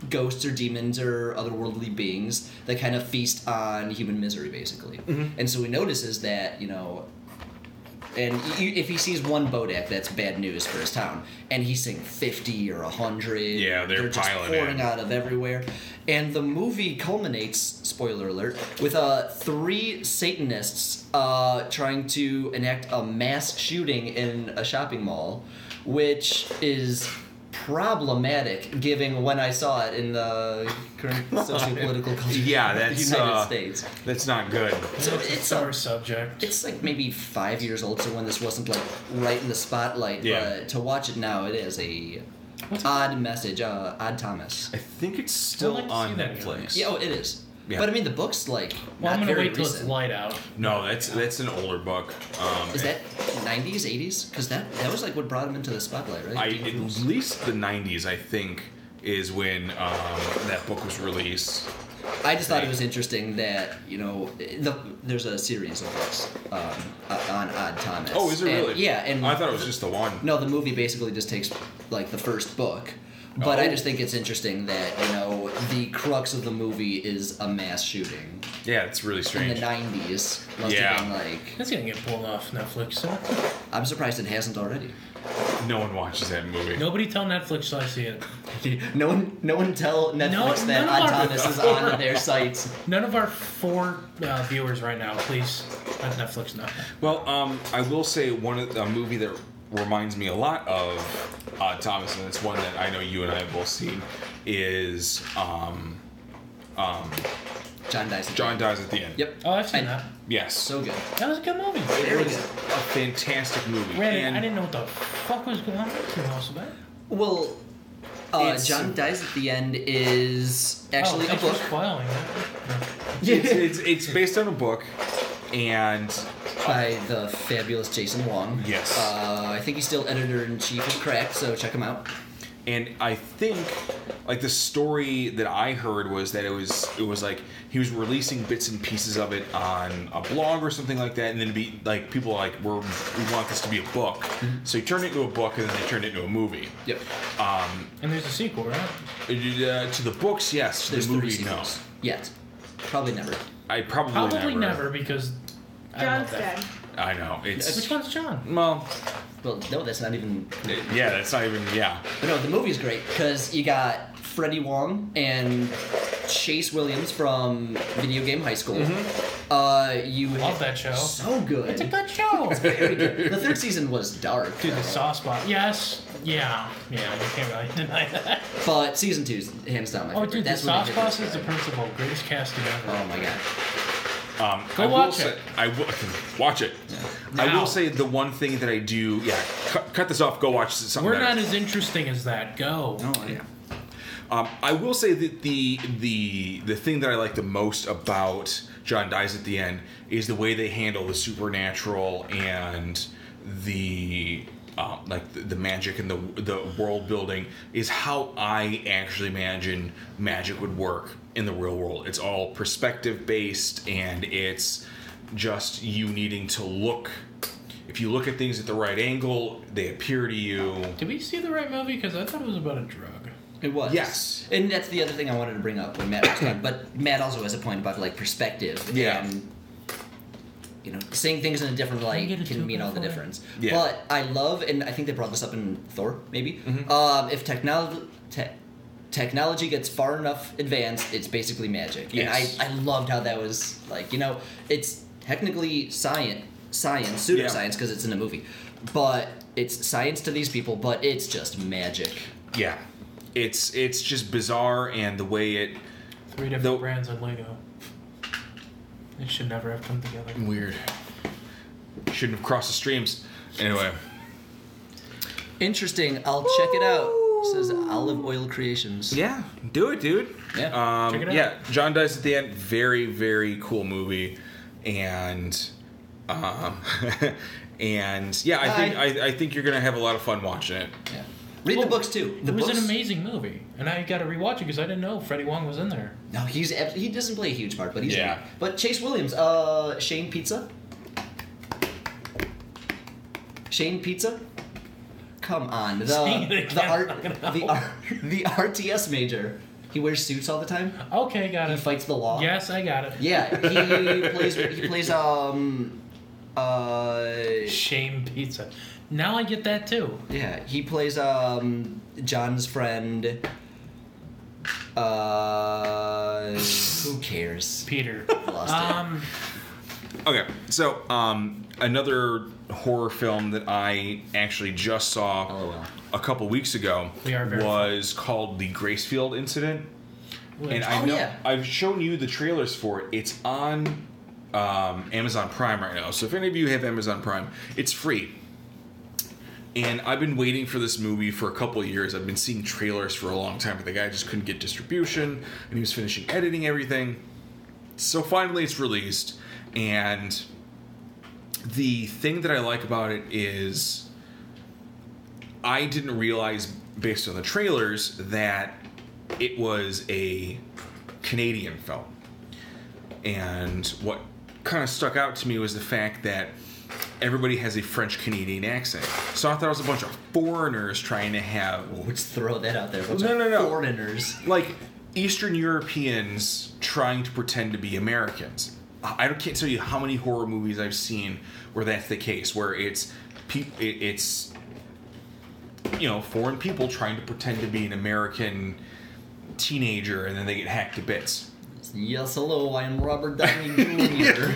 ghosts or demons or otherworldly beings that kind of feast on human misery, basically. And so he notices that, and if he sees one bodak, that's bad news for his town. And he's seeing 50 or 100. Yeah, they're just piling pouring in. out of everywhere. And the movie culminates, spoiler alert, with 3 Satanists trying to enact a mass shooting in a shopping mall, which is problematic, given when I saw it in the current socio-political culture Yeah, of the that's United States. That's not good. So It's a it's sore subject. it's like maybe 5 years old, so when this wasn't like right in the spotlight. Yeah. But to watch it now, it is a What's it odd message. Odd Thomas. I think it's still I'd like to on see that Netflix. Yeah, it is. Yeah. But I mean, the book's like Well, I'm not gonna very wait till it's recent. light out. No, that's an older book. Is that 90s, 80s? Because that was like what brought him into the spotlight, right? at least the 90s, I think, is when that book was released. I just thought it was interesting that, there's a series of books on Odd Thomas. Oh, is it really? Yeah. And I thought it was just the one. No, the movie basically just takes, the first book. But I just think it's interesting that, the crux of the movie is a mass shooting. Yeah, it's really strange. In the 90s. Must have been That's going to get pulled off Netflix soon. I'm surprised it hasn't already. No one watches that movie. Nobody tell Netflix I see it. No one tell Netflix that Odd Thomas is on their sites. None of our 4 viewers right now, please let Netflix know. Well, I will say a movie that reminds me a lot of Thomas, and it's one that I know you and I have both seen, is John Dies at the End. Yep. Oh, I've seen that. Yes. So good. That was a good movie. It was a fantastic movie. I didn't know what the fuck was going on. About it. Well, John Dies at the End is actually a book. Spoiling it. It's based on a book, and by the fabulous Jason Wong. Yes. I think he's still editor-in-chief of Cracked, so check him out. And I think, the story that I heard was that it was like he was releasing bits and pieces of it on a blog or something like that, and then it'd be like people are like, we want this to be a book. Mm-hmm. So he turned it into a book, and then they turned it into a movie. Yep. And there's a sequel, right? To the books, yes. To there's the movie, 3 no. sequels. Yet. Probably never. Probably never because John's dead. I know. Which one's John? Well, no, that's not even... Yeah, that's not even... Yeah. But no, the movie's great because you got Freddie Wong and Chase Williams from Video Game High School. Mm-hmm. You love that show. So good. It's a good show. It's very good. The 3rd season was dark. Dude, the soft spot. Yes. Yeah. You can't really deny that. But season 2 is hands down my favorite. Dude, the soft spot is the principal. Greatest casting ever. Oh my god. Go watch it. I will watch it. Yeah. I will say the one thing that I do. Yeah, cut this off. Go watch something. We're better. not as interesting as that. Go. Oh yeah. I will say that the thing that I like the most about John Dies at the End is the way they handle the supernatural and the the magic and the world building is how I actually imagine magic would work in the real world. It's all perspective based, and it's just you needing to look. If you look at things at the right angle, they appear to you. Did we see the right movie? Because I thought it was about a drug. It was. Yes. And that's the other thing I wanted to bring up when Matt was done. But Matt also has a point about perspective. Yeah. And, seeing things in a different light can mean all the difference. Yeah. But I love, and I think they brought this up in Thor, maybe. Mm-hmm. If technology gets far enough advanced, it's basically magic. Yes. And I loved how that was it's technically science, pseudoscience, because it's in a movie. But it's science to these people, but it's just magic. Yeah. It's just bizarre, and the way it... 3 different brands of Lego. It should never have come together. Weird. Shouldn't have crossed the streams. Anyway. Interesting. I'll check it out. It says Olive Oil Creations. Yeah, do it, dude. Yeah. Check it out. Yeah, John Dies at the End. Very, very cool movie, and and yeah, I think you're gonna have a lot of fun watching it. Yeah. Read the books too. It was an amazing movie, and I got to rewatch it because I didn't know Freddie Wong was in there. No, he doesn't play a huge part, but he's Yeah. in it. But Chase Williams, Shane Pizza. Come on, the RTS major. He wears suits all the time. Okay, got it. He fights the law. Yes, I got it. Yeah, he plays Shame Pizza. Now I get that too. Yeah, he plays John's friend. Who cares? Peter. Lost it. Okay, so another horror film that I actually just saw a couple weeks ago was called The Gracefield Incident. And I know I've shown you the trailers for it. It's on Amazon Prime right now. So if any of you have Amazon Prime, it's free. And I've been waiting for this movie for a couple of years. I've been seeing trailers for a long time, but the guy just couldn't get distribution, and he was finishing editing everything. So finally it's released, and the thing that I like about it is I didn't realize, based on the trailers, that it was a Canadian film. And what kind of stuck out to me was the fact that everybody has a French-Canadian accent. So I thought it was a bunch of foreigners trying to have... Let's throw that out there. No. Foreigners. Like, Eastern Europeans trying to pretend to be Americans. Can't tell you how many horror movies I've seen where that's the case, where it's foreign people trying to pretend to be an American teenager, and then they get hacked to bits. Yes, hello, I am Robert Downey Jr.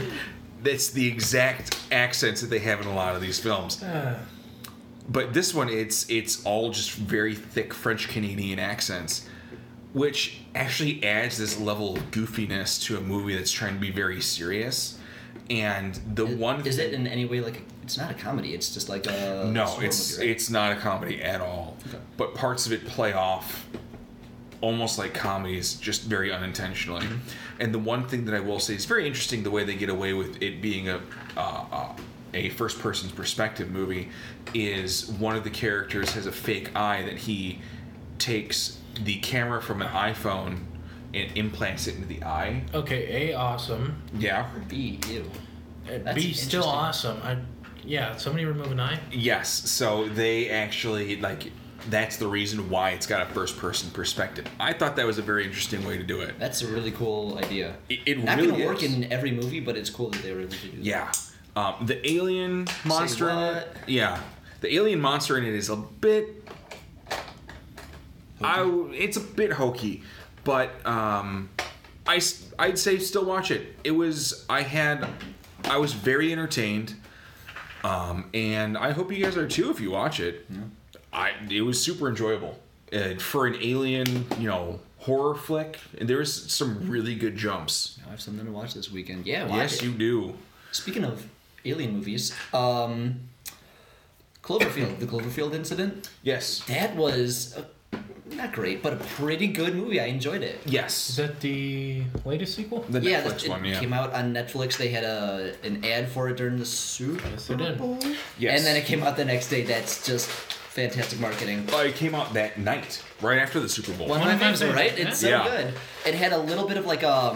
That's the exact accents that they have in a lot of these films. But this one, it's all just very thick French-Canadian accents, which actually adds this level of goofiness to a movie that's trying to be very serious. And is it in any way like it's not a comedy? It's just like a no, it's not a comedy at all. Okay. But parts of it play off almost like comedies, just very unintentionally. Mm-hmm. And the one thing that I will say is very interesting the way they get away with it being a first-person perspective movie is one of the characters has a fake eye that he takes the camera from an iPhone and implants it into the eye. Okay, A, awesome. Yeah. B, ew. B, still awesome. Somebody remove an eye? Yes, so they actually, that's the reason why it's got a first-person perspective. I thought that was a very interesting way to do it. That's a really cool idea. It not really going to work is. in every movie, but it's cool that they were able to do that. Yeah. The alien monster in it... Yeah. The alien monster in it is a bit... it's a bit hokey, but I'd say still watch it. I was very entertained, and I hope you guys are too if you watch it. Yeah. It was super enjoyable for an alien, horror flick. And there was some really good jumps. I have something to watch this weekend. Yeah, watch yes, it. you do. Speaking of alien movies, Cloverfield, the Cloverfield incident. Yes, that was not great, but a pretty good movie. I enjoyed it. Yes. Is that the latest sequel? The Netflix one, yeah. It came out on Netflix. They had an ad for it during the Super Yes, they did. Bowl. Yes. And then it came out the next day. That's just fantastic marketing. It came out that night, right after the Super Bowl. One of my favorites, right? It's so Yeah. good. It had a little bit of like a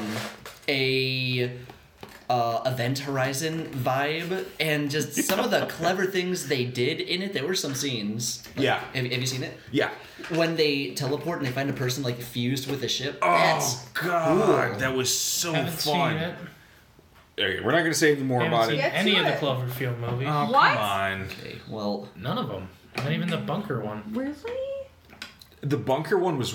Event Horizon vibe, and just some of the clever things they did in it. There were some scenes. Yeah. Have you seen it? Yeah. When they teleport and they find a person fused with a ship. Oh, God. That was so Haven't fun. seen it. Okay, we're not going to say any more Haven't about seen it. Get any to of the it. Cloverfield movies. Oh, What? come on. Okay, well, None of them. Not even the bunker one. Really? The bunker one was...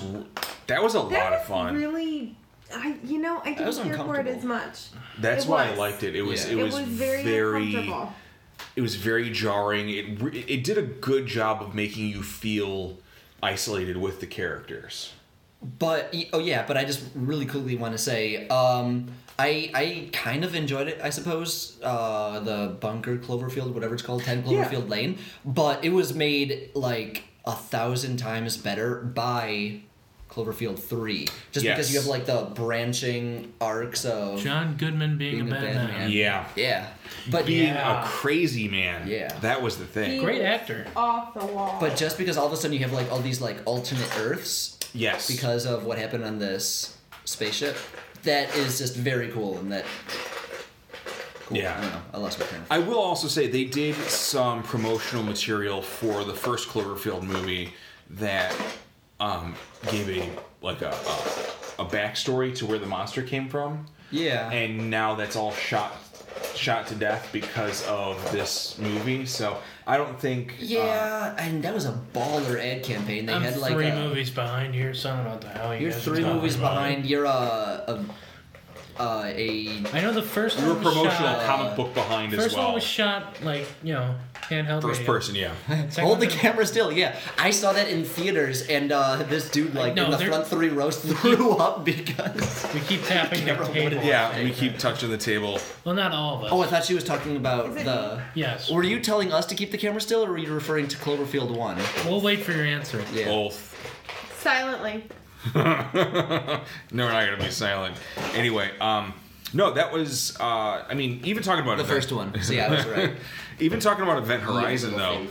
That was a lot of fun. Really... I didn't was care for it uncomfortable. as much. That's It why I was. liked it. It was very uncomfortable. It was very jarring. It did a good job of making you feel isolated with the characters. but I just really quickly want to say, I kind of enjoyed it, I suppose, the Bunker Cloverfield, whatever it's called, 10 Cloverfield Lane, but it was made 1,000 times better by Cloverfield 3, just because you have the branching arcs of John Goodman being a bad man. Yeah. But Being a crazy man. Yeah. That was the thing. Great actor. Off the wall. But just because all of a sudden you have all these alternate Earths, Yes. because of what happened on this spaceship, that is just very cool, and that. Cool. Yeah. I don't know. I lost my train of I will also say they did some promotional material for the first Cloverfield movie that gave a backstory to where the monster came from. Yeah. And now that's all shot to death because of this movie. So I don't think. And that was a baller ad campaign. They I'm had 3 movies behind here, so I don't know what the hell You're guys are 3 talking movies about. behind. You're I know the first You're a one was promotional shot, comic book behind as First well. one was shot handheld. First radio. person, yeah. Second Hold the one- camera still. Yeah, I saw that in theaters, and this dude in the they're- front 3 rows threw up because. We keep tapping the Camera table. wouldn't- Yeah, we keep touching the table. Well, not all of us. Oh, I thought she was talking about Is it the. Yes. Were you telling us to keep the camera still, or were you referring to Cloverfield 1? We'll wait for your answer. Yeah. Both. Silently. No, we're not going to be silent. Anyway, no, that was, even talking about The first one. So yeah, I was right. Even talking about Event Horizon, Beautiful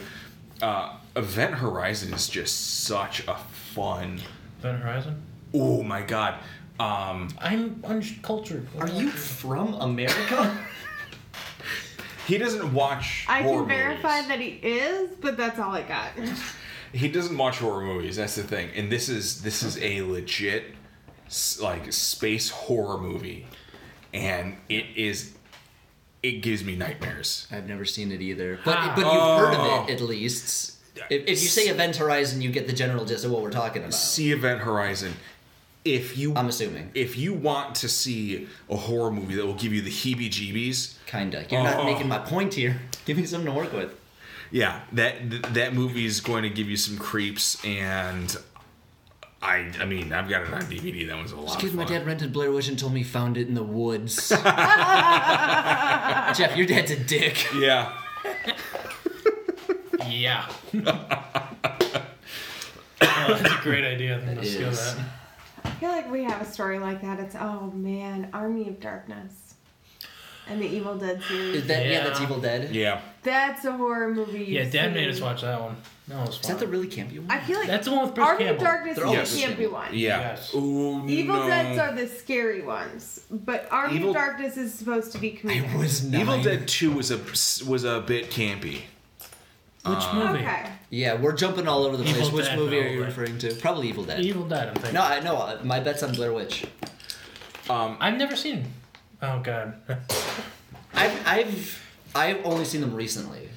though, Event Horizon is just such a fun. Event Horizon? Oh my God, I'm uncultured. Are you from America? He doesn't watch I horror can verify movies. that he is, but that's all I got. He doesn't watch horror movies. That's the thing. And this is a legit like space horror movie, and it gives me nightmares. I've never seen it either, but you've heard of it at least. If you say Event Horizon, you get the general gist of what we're talking about. See Event Horizon. I'm assuming. If you want to see a horror movie that will give you the heebie-jeebies, Kinda. You're not making my point here. Give me something to work with. yeah, that movie is going to give you some creeps, and I mean, I've got it on DVD. That was a lot of fun. My dad rented Blair Witch and told me he found it in the woods. Jeff, your dad's a dick. Yeah. Yeah. That's a great idea. I'm gonna steal is. that. I feel like we have a story like that. It's, oh man, Army of Darkness. And the Evil Dead series. Is that, Yeah. that's Evil Dead? Yeah. That's a horror movie. Yeah, you've Dad made seen. us watch that one. That was Is fun. that the really campy one? I feel like That's the one with Bruce Army Campbell. of Darkness They're all is the Bruce campy Campbell. one. Yeah. Yes. Ooh, Evil no. Deads are the scary ones, but Army Evil- of Darkness is supposed to be comedic. I was 9. Evil Dead 2 was a bit campy. Which movie? Okay. Yeah, we're jumping all over the place. Evil Which Dead, movie are you probably. referring to? Probably Evil Dead. Evil Dead, I'm thinking. No, I know. My bet's on Blair Witch. I've never seen. Oh god. I've only seen them recently.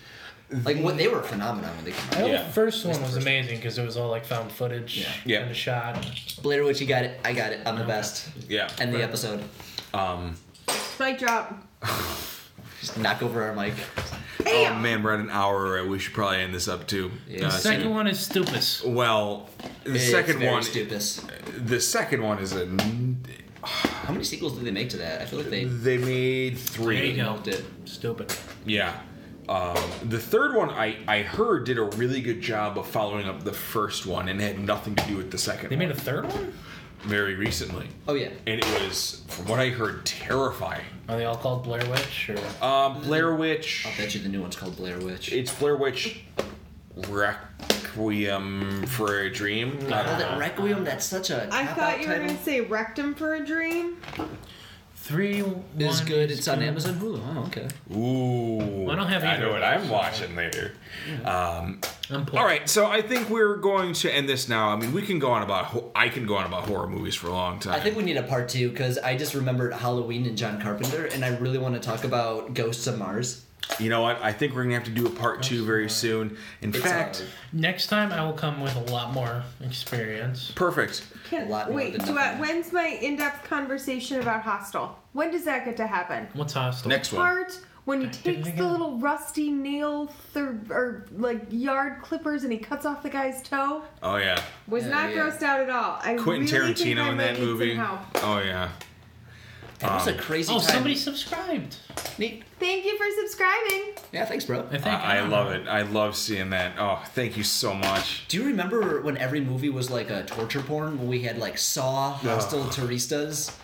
Like what they were a phenomenon when they came out. Well, Yeah. the first one was amazing because it was all like found footage Yeah. and a shot. Blair Witch, you got it. I got it. I'm the best. Yeah. End the episode. Mic drop. Just knock over our mic. Oh man, we're at an hour. Right? We should probably end this up too. Yeah. The second one is Stupus. Well, the It's second very one. stupid. The second one is a. How many sequels did they make to that? I feel like they They made 3. There you go. milked it. Stupid. Yeah. The third one I heard did a really good job of following up the first one and had nothing to do with the second They one. made a third one? Very recently. Oh yeah. And it was, from what I heard, terrifying. Are they all called Blair Witch? Or Blair Witch. I'll bet you the new one's called Blair Witch. It's Blair Witch Requiem for a Dream. Oh, that Requiem, that's such a I cop-out thought you were title. going to say Rectum for a Dream. 3, 1 Is good. is It's on good. Amazon Hulu. Oh, okay. Ooh. I don't have I either know of what those, I'm so- watching later. I'm poor. All right, so I think we're going to end this now. I mean, we can go on about I can go on about horror movies for a long time. I think we need a part 2 because I just remembered Halloween and John Carpenter, and I really want to talk about Ghosts of Mars. You know what? I think we're gonna have to do a part 2 very soon. In It's fact, Next time I will come with a lot more experience. perfect. A lot more Wait, than nothing. when's my in-depth conversation about Hostel? When does that get to happen? What's hostile? Next one. Part when he did it takes the again. little rusty nail or like yard clippers and he cuts off the guy's toe. Oh yeah, Was Yeah, not yeah. grossed out at all. I Quentin really think I Tarantino in might that need some movie. help. Oh yeah. That was a crazy Oh, time. somebody subscribed. Neat. Thank you for subscribing. Yeah, thanks, bro. I think I love it. I love seeing that. Oh, thank you so much. Do you remember when every movie was like a torture porn? When we had like Saw, Hostel, Terroristas,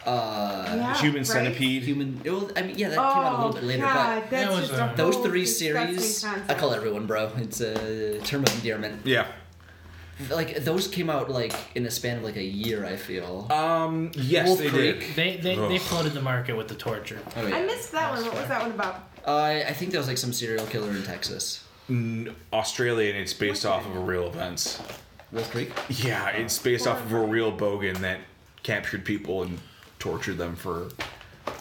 Yeah, Human right? Centipede. Human. It was, I mean, yeah, that came out a little bit later, God, but that's That was, just a those whole 3 disgusting series, concept. I call everyone bro. It's a term of endearment. Yeah. Like those came out like in a span of like a year. I feel. Yes, Wolf they Creek. did. They Ugh. flooded the market with the torture. Oh, yeah. I missed that one. What was that one about? I think that was like some serial killer in Texas. Australia, and it's based off of a real events. Wolf Creek. Yeah, it's based off of a real bogan that captured people and tortured them for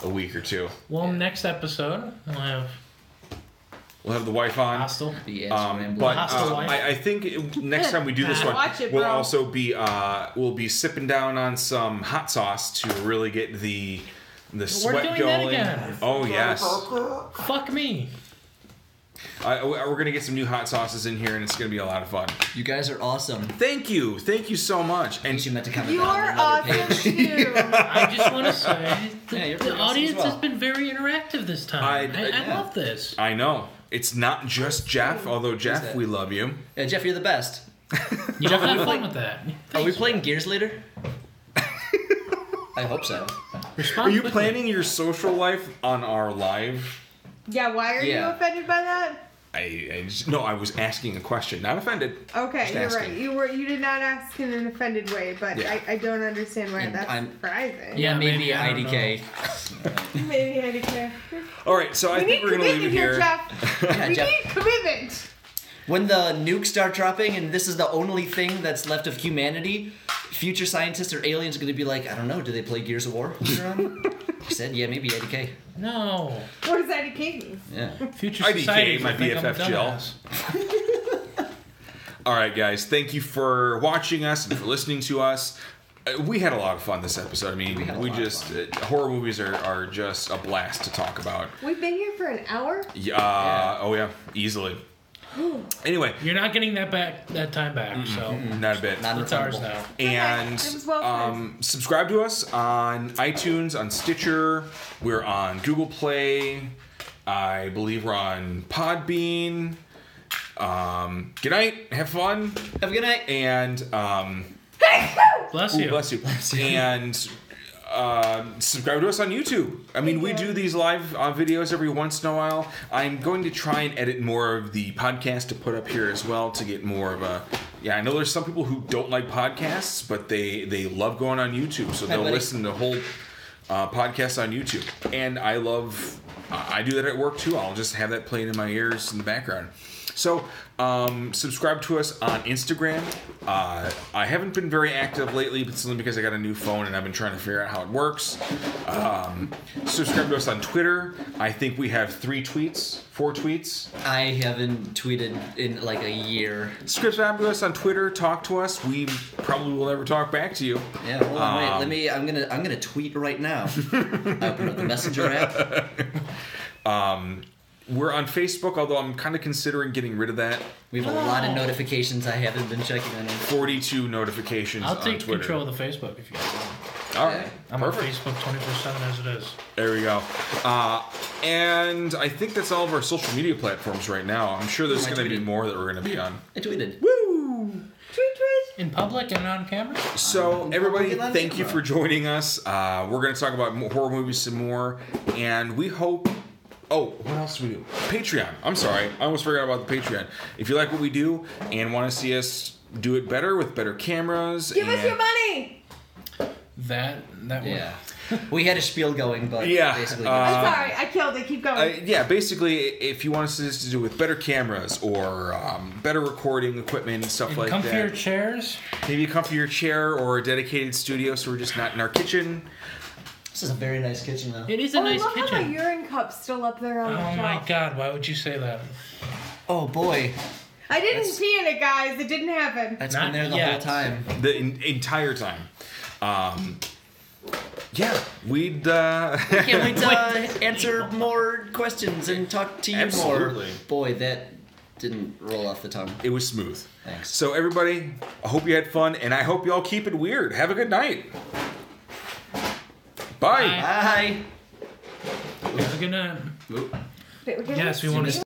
a week or 2. Well, next episode we'll have We'll have the wife on. Hostel. The answer rambling. But Hostile wife. I think next time we do this one, Watch it, we'll bro. also be we'll be sipping down on some hot sauce to really get the sweat doing going. that again. Oh yes, Fuck me. we're gonna get some new hot sauces in here, and it's gonna be a lot of fun. You guys are awesome. Thank you so much. And And you meant to comment You're that on another awesome page. too. I just want to say Yeah, you're the pretty awesome audience as well. has been very interactive this time. I yeah. love this. I know it's not just Jeff, although Jeff, that? we love you. Yeah, Jeff, you're the best. You don't have fun with that. Are we playing Gears later? I hope so. Respond Are you quickly. planning your social life on our live? Yeah, why are you Yeah. offended by that? I was asking a question, not offended. Okay, Just you're asking. right. You did not ask in an offended way, but Yeah. I don't understand why And that's surprising. Yeah, maybe I don't IDK. Maybe I declare. All right, so I We think need we're gonna leave it commitment here, here. Jeff. Yeah, We Jeff. need commitment. When the nukes start dropping and this is the only thing that's left of humanity, future scientists or aliens are going to be like, I don't know, do they play Gears of War later on? He said, yeah, maybe IDK. No. What does IDK mean? Yeah. Future IDK, society. my BFF Jill. All right, guys, thank you for watching us and for listening to us. We had a lot of fun this episode. I mean, we just horror movies are just a blast to talk about. We've been here for an hour? Yeah. Oh yeah, easily. Anyway, You're not getting that time back, so not a bit. it's ours now. And it was well subscribe to us on iTunes, on Stitcher. We're on Google Play. I believe we're on Podbean. Good night. Have fun. Have a good night. And Bless ooh, you. bless you. And subscribe to us on YouTube. I mean, we do these live videos every once in a while. I'm going to try and edit more of the podcast to put up here as well to get more of a... Yeah, I know there's some people who don't like podcasts, but they love going on YouTube, so they'll listen to whole podcasts on YouTube. And I do that at work too. I'll just have that playing in my ears in the background. So, subscribe to us on Instagram. I haven't been very active lately, but it's only because I got a new phone and I've been trying to figure out how it works. Subscribe to us on Twitter. I think we have 4 tweets. I haven't tweeted in like a year. Subscribe to us on Twitter. Talk to us. We probably will never talk back to you. Yeah, hold on, wait. I'm gonna tweet right now. I open up the Messenger app. We're on Facebook, although I'm kind of considering getting rid of that. We have a lot of notifications I haven't been checking on. 42 notifications I'll on take Twitter. control of the Facebook if you guys want. All right. I'm Perfect. on Facebook 24/7 as it is. There we go. And I think that's all of our social media platforms right now. I'm sure there's going to be more that we're going to be on. I tweeted. Woo! Tweet. In public and on camera? So, everybody, Public and thank you on for joining us. We're going to talk about horror movies some more. And we hope... Oh, what else do we do? Patreon. I'm sorry. I almost forgot about the Patreon. If you like what we do and want to see us do it better with better cameras... Give us your money! That Yeah. We had a spiel going, but Yeah, basically... I'm sorry, I killed it. Keep going. yeah, basically, if you want us to do with better cameras or better recording equipment and stuff like comfier that. chairs. Maybe a comfier chair or a dedicated studio so we're just not in our kitchen. This is a very nice kitchen, though. It is a I nice love how my kitchen. urine cup's still up there on the Oh shelf. my god, why would you say that? Oh, boy. I didn't pee in it, guys. It didn't happen. That's Not been there the yet. whole time. The entire time. Yeah, we'd... Can't wait to answer more questions and talk to you Absolutely. more. Boy, that didn't roll off the tongue. It was smooth. Thanks. So everybody, I hope you had fun, and I hope you all keep it weird. Have a good night. Bye. Bye. Have a good night. Oop. Wait, we're gonna Yes, we do want to this?